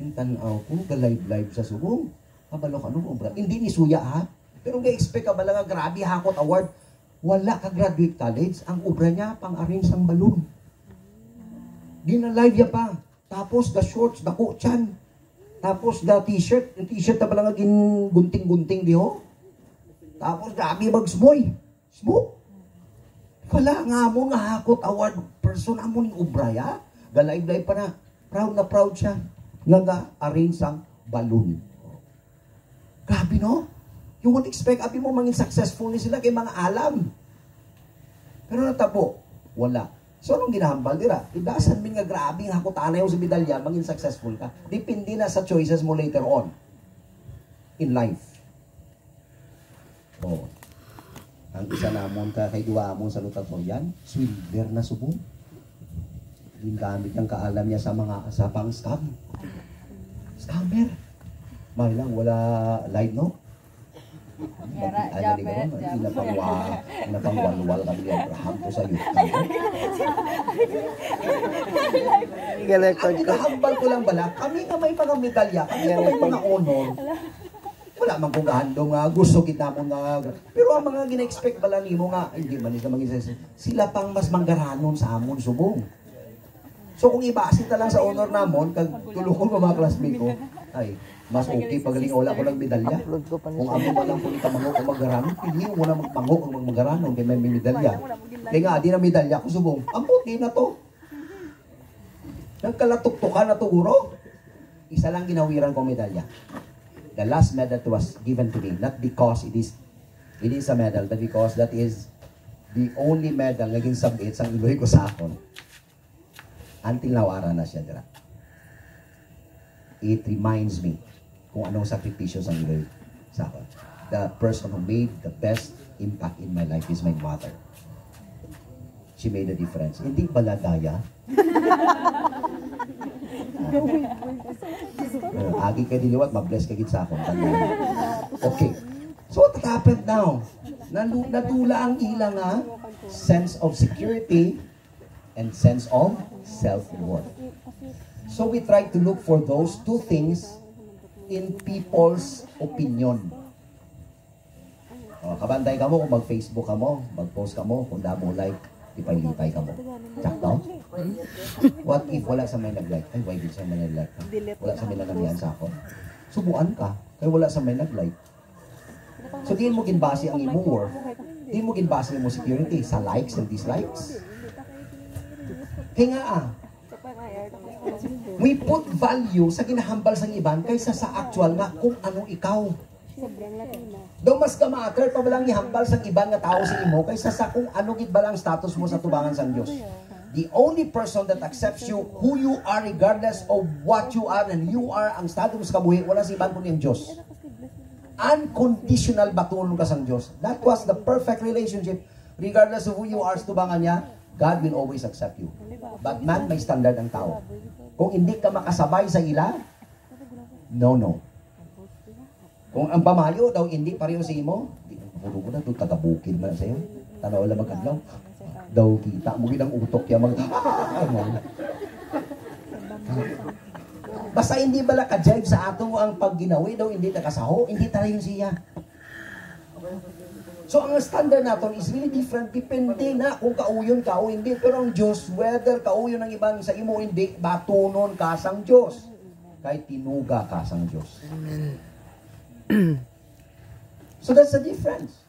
Yung tanaw ko, live sa subong. Kabalo ka nung obra. Hindi ni suya ha. Pero nga-expect ka ba lang nga grabe hakot award. Wala ka graduate college. Ang obra niya, pang-arrange ng balloon. Di na live ya pa. Tapos, the shorts, the kutsan. Tapos, the t-shirt. Yung t-shirt na pala nga gunting-gunting di ho. Tapos, grabe mag-smoy. Smoke. Wala nga mo nga hakot award person amo ning ubraya. Galay-galay pa na. Proud na proud siya. Nga arrange ang balloon. Grabe no? You won't expect abi mo mangin successful ni sila kay mga alam. Pero natabo, wala. So anong ginahambal dira? Idasan min nga grabe nga hakot anay sa medalya mangin successful ka. Depende na sa choices mo later on in life. Oh. Ang isa namon ka kay duwa mo sa lutatorian, swimmer na subong. Gingamit ang kaalam niya sa pang-scam. Scammer. May lang, wala live, no? Napangwalwal kami ni Abraham ko sa youth camp. Ang kahambal ko lang bala, kami nga may mga medalya, kami nga may mga honor. Wala man kong gahandong nga, gusto kita mo nga. Pero ang mga gina-expect bala nimo nga, hindi man isa mag-isa, sila pang mas manggaranon sa amon subong. So kung ibasit na lang sa honor namon, kag tulungon ko mga classmate ko, ay, mas okay pagaling wala ko ng medalya. Kung amo pa lang po itamangok o maggaranon, hindi mo na magpangok ang maggaranon kay may medalya. Kaya nga, di na medalya ko subong, amputi na to. Nagkalatuktukan na to guro. Isa lang ginawiran ko medalya. The last medal that was given to me, not because it is a medal, but because that is the only medal na naging submit sa iloy ko sa akon. Until now, ara na siya dira. It reminds me kung anong sakripisyo sa iloy sa akon. The person who made the best impact in my life is my mother. She made a difference. Hindi baladaya. Agi kay diliwat, mabless ka gid sa akon. Okay. So what happened now? Nadula ang ilang sense of security and sense of self-worth. So we try to look for those two things in people's opinion. Kabantay ka mo kung mag-Facebook ka mo, mag-post ka mo, kung damo like, lipay-lipay ka mo. Sakto? What if wala sa may nag-like? Ay, why did sa may nag-like? Wala sa may nagamihan sa ako. Subuan ka, kaya wala sa may nag-like. So, diin mo ginbase ang imong worth. Diin mo ginbase ang imong security sa likes and dislikes. Kaya nga we put value sa ginahambal sa iban kaysa sa actual nga kung anong ikaw. Daw mas ka-matter pa balang ihambal sa iban nga tao sa imo kaysa sa kung ano gid balang status mo sa tubangan sa Dios. The only person that accepts you who you are regardless of what you are and you are ang status ka buhi wala si iban kundi ang Dios. Unconditional batulong ka sa Dios. That was the perfect relationship regardless of who you are sa tubangan niya. God will always accept you. But man, may standard ang tao. Kung hindi ka makasabay sa ila, no. Kung ang pamayo daw hindi pareho sa imo, puro ko na ito, tagabukid man sa'yo. Tanaw lang magkadlaw. Daw kita mo ginang utok kaya basta hindi bala ka-jive sa ato ang pagginawi daw, hindi nakasaho, hindi tarayon siya. So, ang standard natin is really different. Depende na kung kauyon ka o hindi. Pero ang Diyos, whether kauyon ng ibang sa imo o hindi, batunon ka sang Diyos. Kahit tinuga ka sang Diyos. So, that's the difference.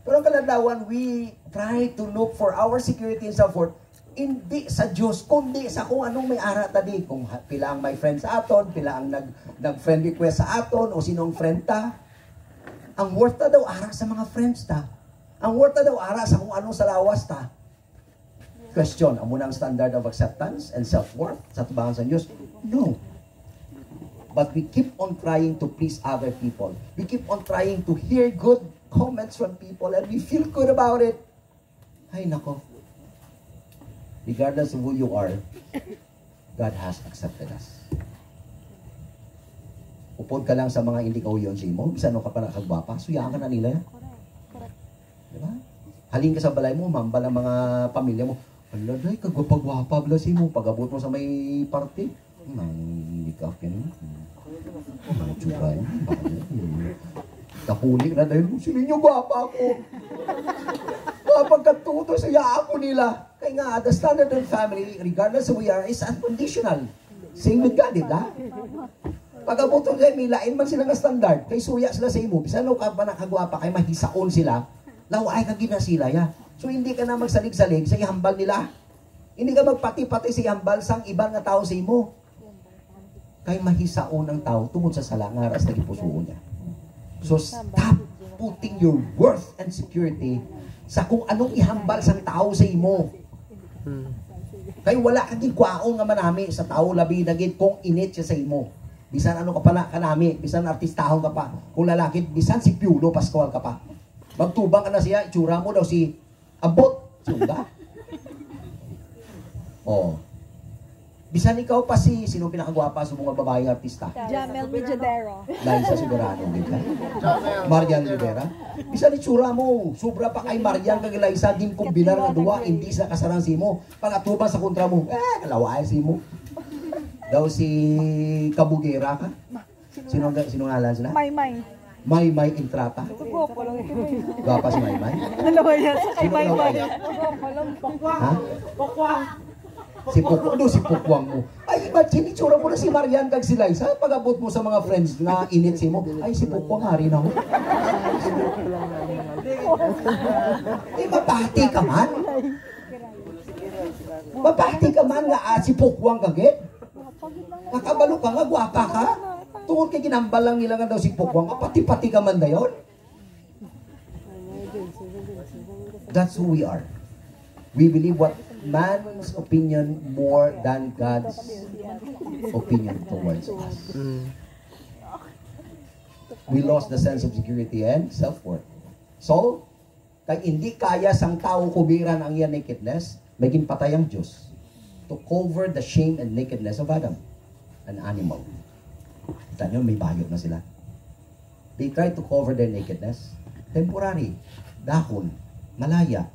Pero ang kaladawan, we try to look for our security and self-worth hindi sa Diyos, kundi sa kung anong may ara tadi. Kung pila ang may friend sa aton, pila ang nag-friend request sa aton, o sinong friend ta. Ang worth na daw ara sa mga friends ta. Ang worth na daw ara sa kung anong sa lawas ta. Question, amo na ang standard of acceptance and self-worth sa tubangan sa Diyos? No. But we keep on trying to please other people. We keep on trying to hear good comments from people and we feel good about it. Ay nako. Regardless of who you are, God has accepted us. Upod ka lang sa mga hindi ka uyon si mo, bisan ka pa nakagwapa, suyakan na nila yan. Diba? Halin ka sa balay mo, mambal ang mga pamilya mo, ala day, kagwapa-gwapa bala si mo, pag-abot mo sa may party, hindi ka akin. Mga tsura yun. Kapulik na dahil, sino nyo gwapa ako? Kapag katuto, saya ako nila. Kaya nga, the standard of family, regardless of who we are, is unconditional. Same with God, diba? Pag-abot ko kayo, may lain man sila nga standard. Kay suya sila sa imo. Bisan no ka pa nakagwapa, kay mahisaon sila, laway ka gina sila ya. So hindi ka na magsalig-salig sa ihambal nila. Hindi ka magpati-pati sa ihambal sang ibang nga tao sa imo. Kay mahisaon ang tao tungod sa salangaras na gipusuon niya. So stop putting your worth and security sa kung anong ihambal sang tao sa imo. Kay wala kang gikwaon nga manami sa tao labi dagit kung init siya sa imo. Bisan ano ka pa na kanami, bisan artistahon ka pa. Kung lalaki, bisan si Piulo Pascual ka pa. Magtubang ka na siya, itsura mo daw si Abot. Suga. Oh. Bisan ikaw pa si, sino pinakagwapa sa mga babae artista? Jamel Mijadero. Liza Soberano, di ba? Marian Rivera. Bisan itsura mo, sobra pa kay Marian kag Liza, din kombinar nga duwa, hindi sa kasarang si mo. Pag-atuban sa kontra mo, kalaway si mo. Daw si Kabugera ka? Sino ngalan sila? Maymay. Maymay Intrata. Gwapo lang ito. Gwapa si Maymay? Dalawa yan sa kay Sino Maymay. daw? Gwapo lang. Ha? Si Pukwang. Si Pukwang mo. Ay, imagine, itsura mo na si Marian kag si Liza. Pag-abot mo sa mga friends na init si mo, ay, si Pukwang hari na ho. Ay, mapahati ka man. Mapahati ka man nga si Pukwang kagit. Nakabalo ka nga, gwapa ka. Tungkol kay ginambal lang nila nga daw si Pukwang, pati-pati ka man dayon. That's who we are. We believe what man's opinion more than God's opinion towards us. We lost the sense of security and self-worth. So, kay hindi kaya sang tao kubiran ang iyang nakedness, maging patay ang Diyos to cover the shame and nakedness of Adam, an animal. Kita nyo, may bayot na sila. They try to cover their nakedness. Temporary. Dahon. Malaya.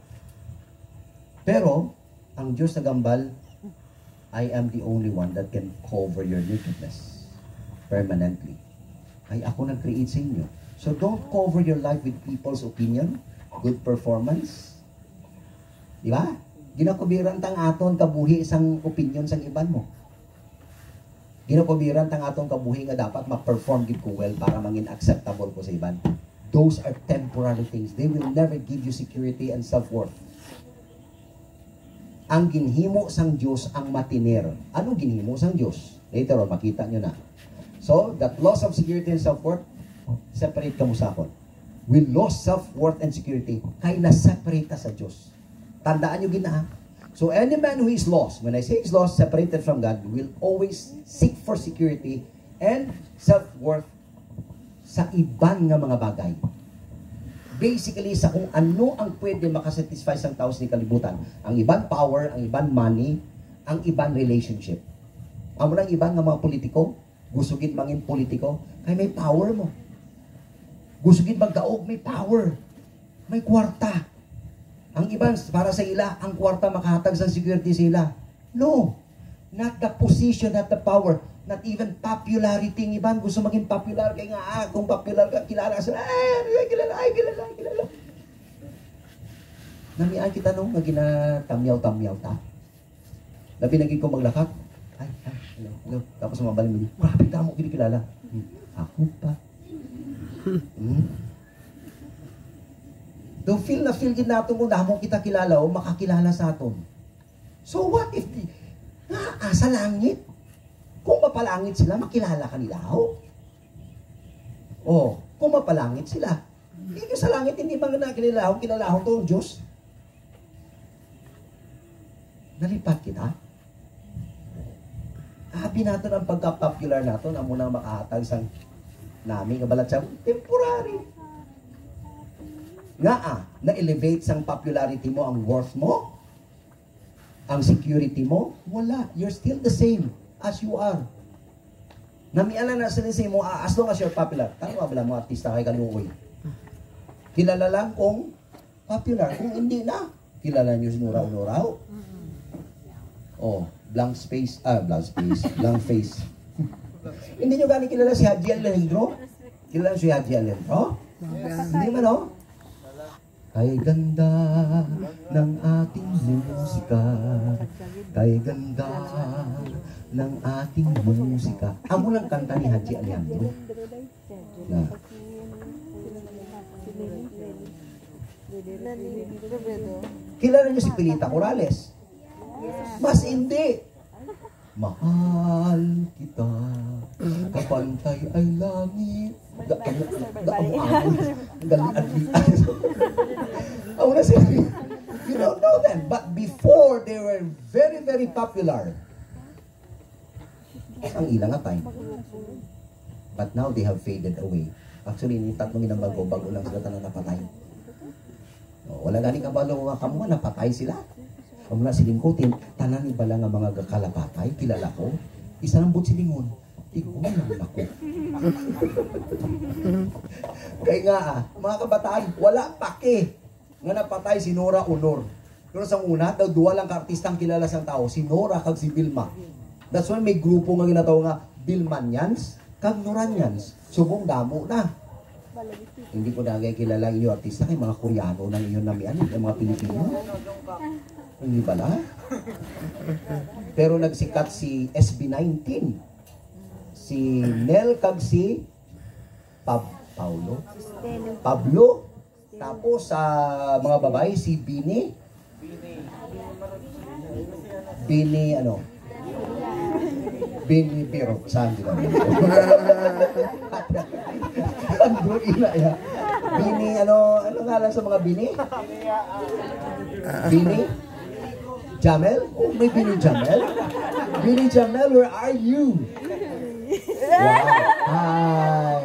Pero, ang Diyos na gambal, I am the only one that can cover your nakedness permanently. Ay, ako nag-create sa inyo. So, don't cover your life with people's opinion, good performance. Di ba? Ginakubiran tang aton kabuhi isang opinion sang iban mo. Ginakubiran tang aton kabuhi nga dapat ma-perform gid ko well para mangin acceptable ko sa iban. Those are temporary things. They will never give you security and self-worth. Ang ginhimo sang Diyos ang matinir. Ano ginhimo sang Diyos? Later on, makita nyo na. So, that loss of security and self-worth, separate ka mo sa akon. We lost self-worth and security kay na-separate ka sa Diyos. Tandaan nyo gina. So any man who is lost, when I say he's lost, separated from God, will always seek for security and self-worth sa iban nga mga bagay. Basically, sa kung ano ang pwede makasatisfy sa tao sa kalibutan. Ang iban power, ang iban money, ang iban relationship. Amo lang iban nga mga politiko, gusugid mangin politiko, kay may power mo. Gusugid magdaog, may power. May kwarta. Ang iban, para sa ila, ang kwarta makahatag sa security sila. No. Not the position, not the power. Not even popularity. Ang iban, gusto maging popular. Kaya nga, kung popular ka, kilala ka sila. Kilala. Namian kita nung, ginatamyaw-tamyaw ta. Labi naging ko maglakat. Hello. Tapos mabalin mo. Grabe ka mo, kinikilala. Ako pa. Do feel din natin kung damo kita kilala o makakilala sa aton. So what if sa langit? Kung mapalangit sila, makilala ka nila ho? O, kung mapalangit sila. Hindi sa langit, hindi ba kilala ho to Diyos? Nalipat kita? Habi natin ang pagka-popular natin, ang muna makahatag sa namin, kabalat siya, temporary. na-elevate sang popularity mo, ang worth mo, ang security mo, wala. You're still the same as you are. Namiala na sa mo, as long as you're popular. Tama ba mga artista kay Kaluoy? Kilala lang kung popular. Kung hindi na, kilala nyo si Nura-Unuraw. Oh, blank face. Blank face. Hindi nyo gani kilala si Haji Alejandro? Kilala si Haji Alejandro? Hindi man, no? Kay ganda ng ating musika, kay ganda ng ating musika. Amo lang kanta ni Haji Alejandro. Na. Kilala niyo si Pilita Corrales? Mas hindi. Mahal kita, kapantay ay langit. You don't know them. But before, they were very, very popular. Ang ilang nga time. But now, they have faded away. Actually, ni tatlong inang bago lang sila tanang napatay. Wala galing kabalo nga kamu, napatay sila. Kung na silingkutin, tanan ni bala nga mga kalapatay, kilala ko, isa ng silingon. Ikaw lang ako. Kaya nga, mga kabataan, wala pake nga napatay si Nora Honor. Pero sa una, daw duwa lang ka-artistang kilala sang tao, si Nora kag si Vilma. That's why may grupo nga ginataw nga Vilmanians kag Noranians. Subong damo na. Hindi ko na kilala inyo artista kay mga Koreano nang inyo namian, yung mga Pilipino. Hindi bala? Pero nagsikat si SB19. Si Nel kag si Pablo. Tapos sa mga babae si Bini pero saan dito? Andro ina ya. Bini ano ngalan sa mga Bini? Bini? Jamel? Oh, may Bini Jamel? Bini Jamel, where are you? Wow. Hi.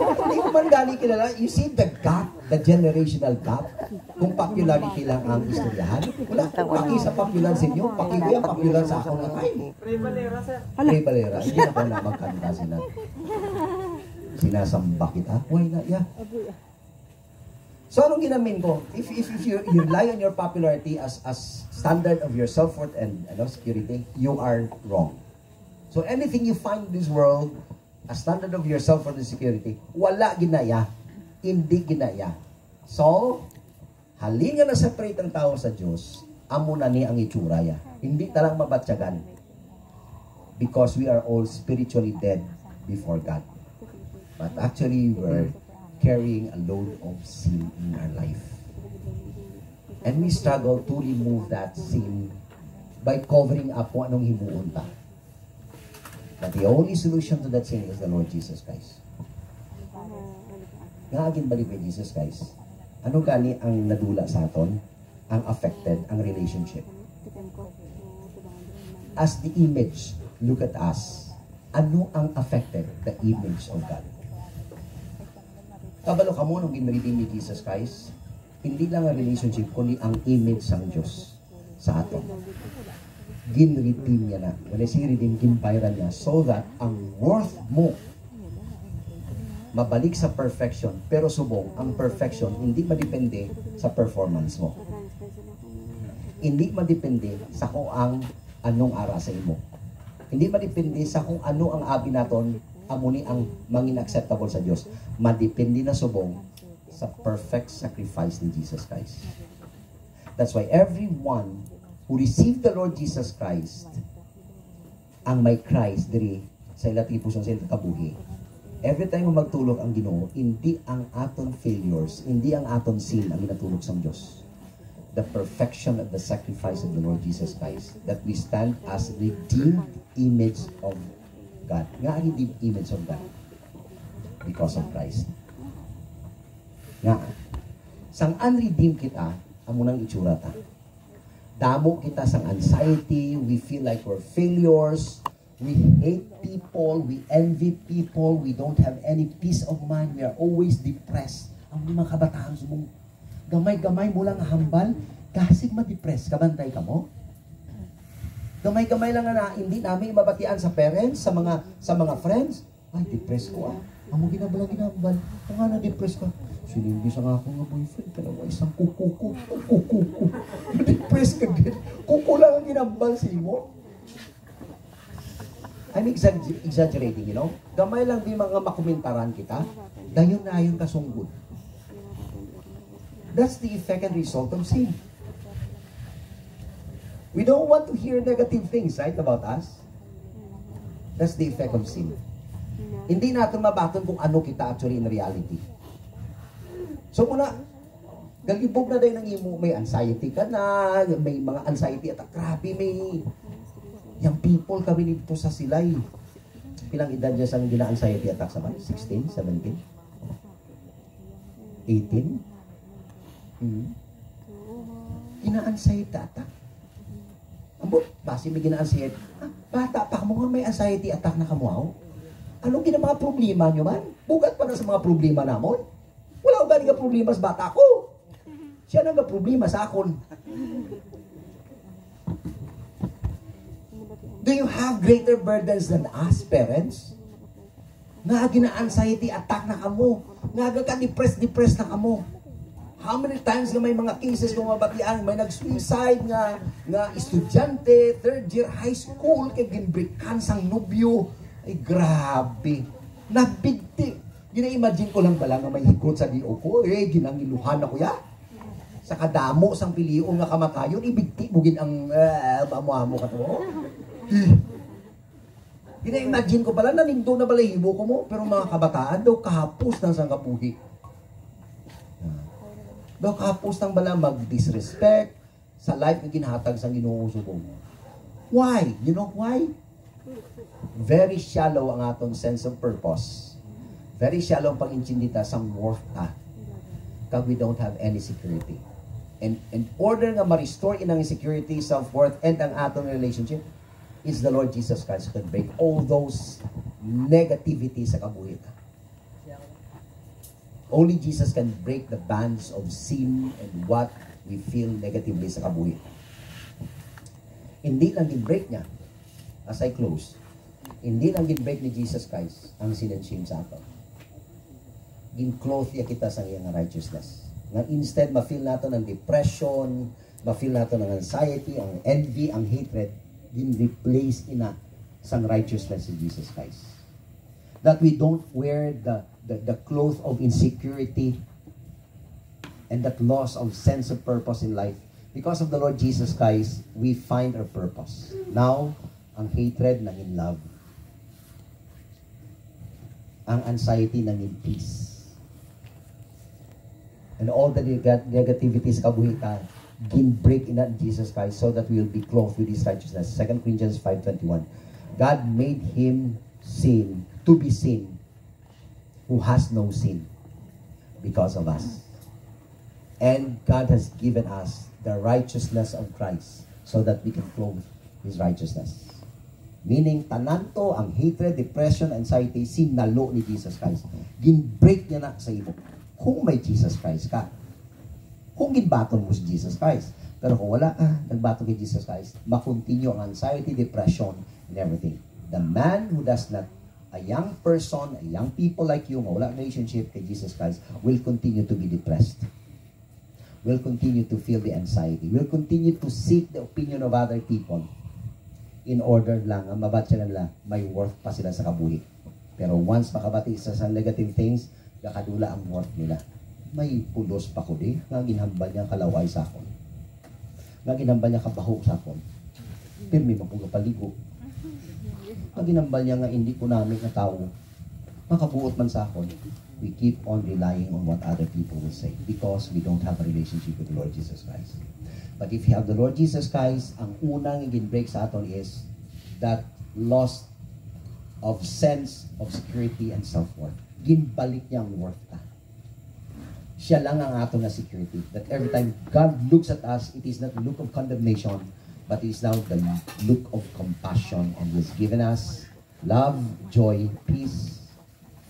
Hindi ko man gani kilala. You see the gap, the generational gap. Kung popularity lang ang istoryahan. Wala. Paki sa popular sa inyo. Paki ko yan, popular sa ako na kayo. Ray Valera, sir. Ray Valera. Hindi na po na magkanta sila. Sinasamba kita. Why not? Yeah. So anong ginamin ko? If you rely on your popularity as standard of your self-worth and security, you are wrong. So anything you find in this world, a standard of your self-worth and security, wala ginaya. Hindi ginaya. So, halin nga na-separate ang tao sa Diyos, amo na ni ang itsura ya. Hindi talang mabatyagan. Because we are all spiritually dead before God. But actually, we're carrying a load of sin in our life. And we struggle to remove that sin by covering up kung anong himuon ta. But the only solution to that sin is the Lord Jesus Christ. Nga aging balik kay Jesus Christ. Ano gani ang nadula sa aton? Ang affected, ang relationship. As the image, look at us. Ano ang affected? The image of God. Kabalo ka mo nung ginredeem ni Jesus Christ, hindi lang ang relationship, kundi ang image ng Diyos sa aton. Ginredeem niya na. When I say redeem, ginbayran niya so that ang worth mo mabalik sa perfection. Pero subong, ang perfection hindi madepende sa performance mo. Hindi madepende sa kung anong ara sa imo. Hindi madepende sa kung ano ang abi naton amuni ang mangin acceptable sa Diyos. Madepende na subong sa perfect sacrifice ni Jesus Christ. That's why everyone who received the Lord Jesus Christ ang may Christ diri sa ilati pusong sa ilati kabuhi. Every time mo magtulog ang Ginoo, hindi ang aton failures, hindi ang aton sin ang ginatulog sa Diyos. The perfection of the sacrifice of the Lord Jesus Christ, that we stand as redeemed image of God. Nga ang redeemed image of God because of Christ. Nga, sang unredeemed kita, amo nang itsura ta. Damo kita sang anxiety, we feel like we're failures, We hate people, we envy people, we don't have any peace of mind, we are always depressed. Ang mga kabataan sumong, gamay-gamay mo lang hambal, kasi ma-depress, kabantay ka mo. Gamay-gamay lang na hindi namin mabatian sa parents, sa mga friends. Ay, depressed ko ah. Amo ginabal. Kung nga na-depress ka, sinindi sa nga ako nga boyfriend, kalawa isang kuku. Depressed ka din. Kuku lang ang ginambal sa mo. I'm exaggerating, you know? Gamay lang di mga makomentaran kita, dayon na ayon kasunggod. That's the effect and result of sin. We don't want to hear negative things, right, about us. That's the effect of sin. Hindi natin mabaton kung ano kita actually in reality. So muna, galibog na dahil ng imo, may anxiety ka na, may mga anxiety at grabe, may yung people kami dito sa Silay. Pilang edad niya sa gina-anxiety attack sa 16, 17? 18? Gina-anxiety attack? Ambot, basi may gina-anxiety. Bata pa mo nga may anxiety attack na kamuaw? Anong mga problema nyo man? Bugat pa na sa mga problema namon? Wala ko galing nga problema sa bata ko. Siya nang problema sa akon. Do you have greater burdens than us, parents? Nga gina-anxiety attack na kamo. Nga ka depressed na kamo. How many times nga may mga cases kung mabatian, may nag-suicide nga estudyante, third year high school, kay ginbreakan sang nobyo. Ay, grabe. Nabigti. Gina-imagine ko lang pala nga may hikot sa diyo ko. Ginangiluhan ako ya. Sa kadamo sang piliyon nga kamatayon, ibigti bugin ang mamuamo ka to. Gina-imagine ko pala, nanindo na balahibo ko mo, pero mga kabataan daw kahapos ng sang kapuhi. Daw kahapos ng bala mag-disrespect sa life na ginhatag sang ginuuso ko. Why? You know why? Very shallow ang atong sense of purpose. Very shallow ang pag-intindita sa worth ta. Kag we don't have any security. And in order nga ma-restore inang security, self-worth, and ang atong relationship, is the Lord Jesus Christ who can break all those negativity sa kabuhi. Only Jesus can break the bands of sin and what we feel negatively sa kabuhi. Hindi lang din-break niya, as I close, hindi lang din-break ni Jesus Christ ang sin and shame sa ato. Gin-clothe niya kita sa iyang righteousness. Na instead, ma-feel nato ng depression, ma-feel nato ng anxiety, ang envy, ang hatred, din-replace ina sang righteousness in Jesus Christ. That we don't wear the cloth of insecurity and that loss of sense of purpose in life. Because of the Lord Jesus Christ, we find our purpose. Now, ang hatred nangin love. Ang anxiety nangin peace. And all the negativities kabuhitan, gin-break in that Jesus Christ so that we will be clothed with His righteousness. 2 Corinthians 5:21. God made Him sin, to be sin, who has no sin, because of us. And God has given us the righteousness of Christ so that we can clothe His righteousness. Meaning, tananto, ang hatred, depression, anxiety, sinalo ni Jesus Christ. Gin-break niya na sa imo. Kung may Jesus Christ ka, kung ginbaton mo si Jesus Christ. Pero kung wala ka, nagbaton kay Jesus Christ, makontinue ang anxiety, depression, and everything. The man who does not, a young person, a young people like you, wala relationship kay Jesus Christ, will continue to be depressed. Will continue to feel the anxiety. Will continue to seek the opinion of other people in order lang, ang mabatya nila, may worth pa sila sa kabuhi. Pero once makabati sa negative things, kakadula ang worth nila. May pulos pa ko di, nga ginhambal niya kalaway sa akon. Nga ginhambal niya kabaho sa akon. Pirmi mapugapaligo. Nga ginhambal niya nga hindi ko namin na tao. Makabuot man sa akon. We keep on relying on what other people will say because we don't have a relationship with the Lord Jesus Christ. But if you have the Lord Jesus Christ, ang unang gin-break sa aton is that loss of sense of security and self-worth. Ginbalik niya ang worth ka. Siya lang ang ato na security. That every time God looks at us, it is not a look of condemnation, but it is now the look of compassion, and He has given us love, joy, peace,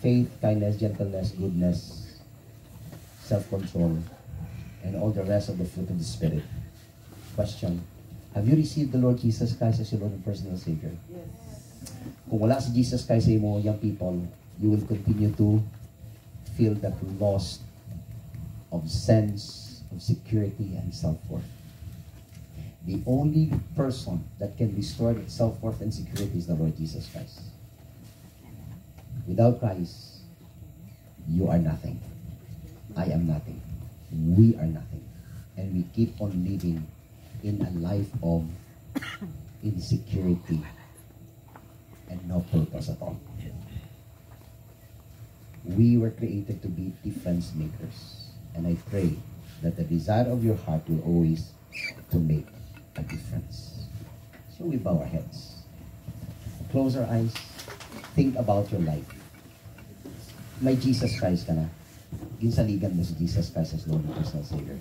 faith, kindness, gentleness, goodness, self-control, and all the rest of the fruit of the Spirit. Question: have you received the Lord Jesus Christ as your Lord and personal Savior? Yes. Kung wala si Jesus Christ sa imo, young people, you will continue to feel that loss of sense of security and self-worth. The only person that can restore that self-worth and security is the Lord Jesus Christ. Without Christ, you are nothing. I am nothing. We are nothing. And we keep on living in a life of insecurity and no purpose at all. We were created to be difference makers. And I pray that the desire of your heart will always to make a difference. So we bow our heads. Close our eyes. Think about your life. May Jesus Christ ka na. Ginsaligan mo si Jesus Christ as Lord and personal Savior.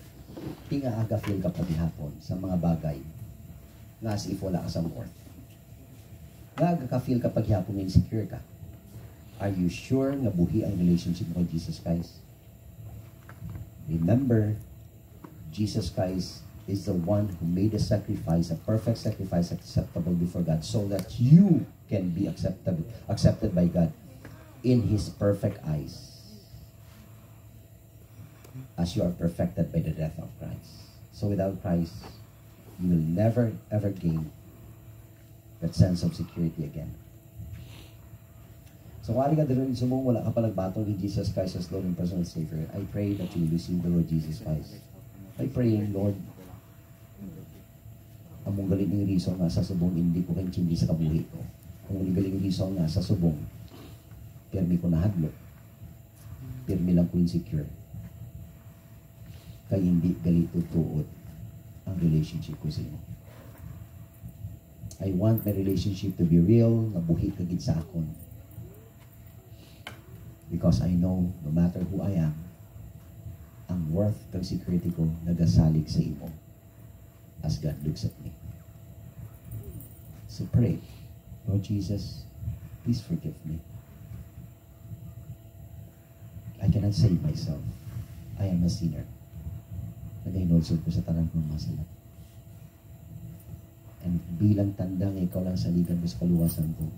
Tinga aga feel ka pati hapon sa mga bagay nga as if wala ka sa worth. Nga aga ka feel kapag hapon insecure ka. Are you sure nga buhi ang relationship mo kay Jesus Christ? Remember, Jesus Christ is the one who made a sacrifice, a perfect sacrifice acceptable before God, so that you can be accepted by God in His perfect eyes, as you are perfected by the death of Christ. So without Christ, you will never ever gain that sense of security again. So kung ka din sumong wala ka palagbatong ni Jesus Christ as Lord and personal Savior, I pray that you will receive the Lord Jesus Christ. I pray, Lord, among galing ng reason nga sa subong hindi ko kang chindi sa kabuhi ko. Kung galing ng reason nga sa subong, pirmi ko nahadlok. Pirmi lang ko insecure. Kaya hindi galito tuod ang relationship ko sa inyo. I want my relationship to be real, nabuhi kagid sa akon. Because I know, no matter who I am, ang worth ng security ko nagasalig sa imo as God looks at me. So pray, Lord Jesus, please forgive me. I cannot save myself. I am a sinner. Nag-inulsod ko sa tanan kong masala. And bilang tanda nga ikaw lang saligan ko sa kaluwasan ko,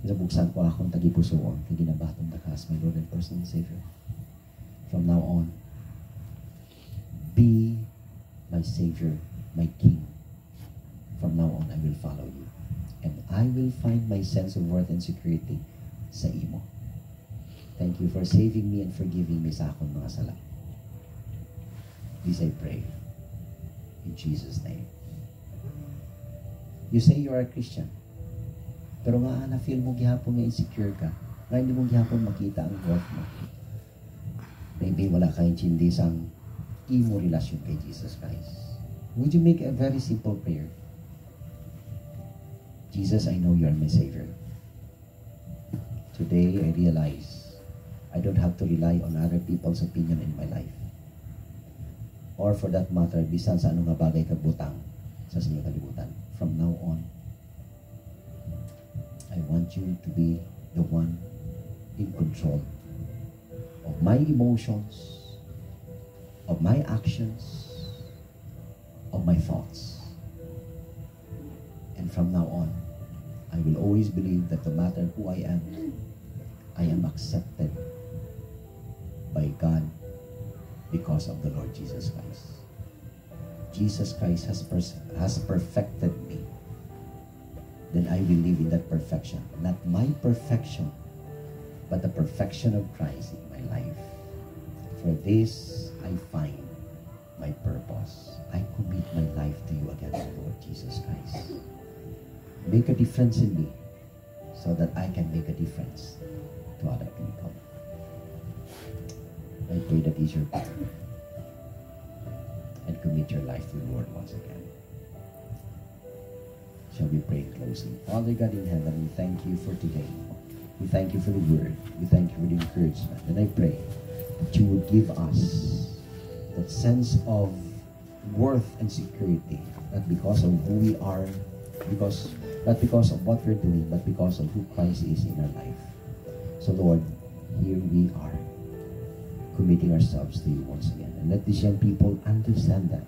nabuksan ko akong tagipusoon, kaginabatong dakas, my Lord and personal Savior. From now on, be my Savior, my King. From now on, I will follow you. And I will find my sense of worth and security sa imo. Thank you for saving me and forgiving me sa akong mga sala. This I pray. In Jesus' name. You say you are a Christian. Pero nga, na-feel mo gihapon nga insecure ka. Nga hindi mo gihapon makita ang worth mo. Maybe wala kayong chindi sang imo relasyon kay Jesus Christ. Would you make a very simple prayer? Jesus, I know you are my Savior. Today, I realize I don't have to rely on other people's opinion in my life. Or for that matter, bisan sa anong nga bagay kagbutang sa inyong kalibutan. From now on, I want you to be the one in control of my emotions, of my actions, of my thoughts. And from now on, I will always believe that no matter who I am accepted by God because of the Lord Jesus Christ. Jesus Christ has perfected me. Then I will live in that perfection. Not my perfection, but the perfection of Christ in my life. For this, I find my purpose. I commit my life to you again, Lord Jesus Christ. Make a difference in me so that I can make a difference to other people. I pray that is your prayer. And commit your life to the Lord once again. Shall we pray closely? Father God in heaven, we thank you for today. We thank you for the word. We thank you for the encouragement. And I pray that you would give us that sense of worth and security Not because of who we are, not because of what we're doing, but because of who Christ is in our life. So Lord, here we are, committing ourselves to you once again. And let these young people understand that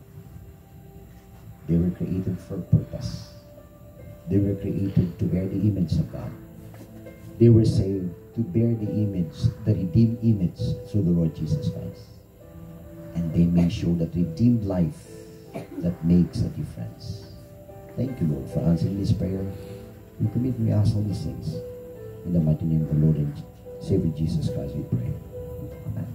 they were created for a purpose. They were created to bear the image of God. They were saved to bear the image, the redeemed image through the Lord Jesus Christ. And they may show that redeemed life that makes a difference. Thank you, Lord, for answering this prayer. We commit, we ask all these things. In the mighty name of the Lord and Savior Jesus Christ, we pray. Amen.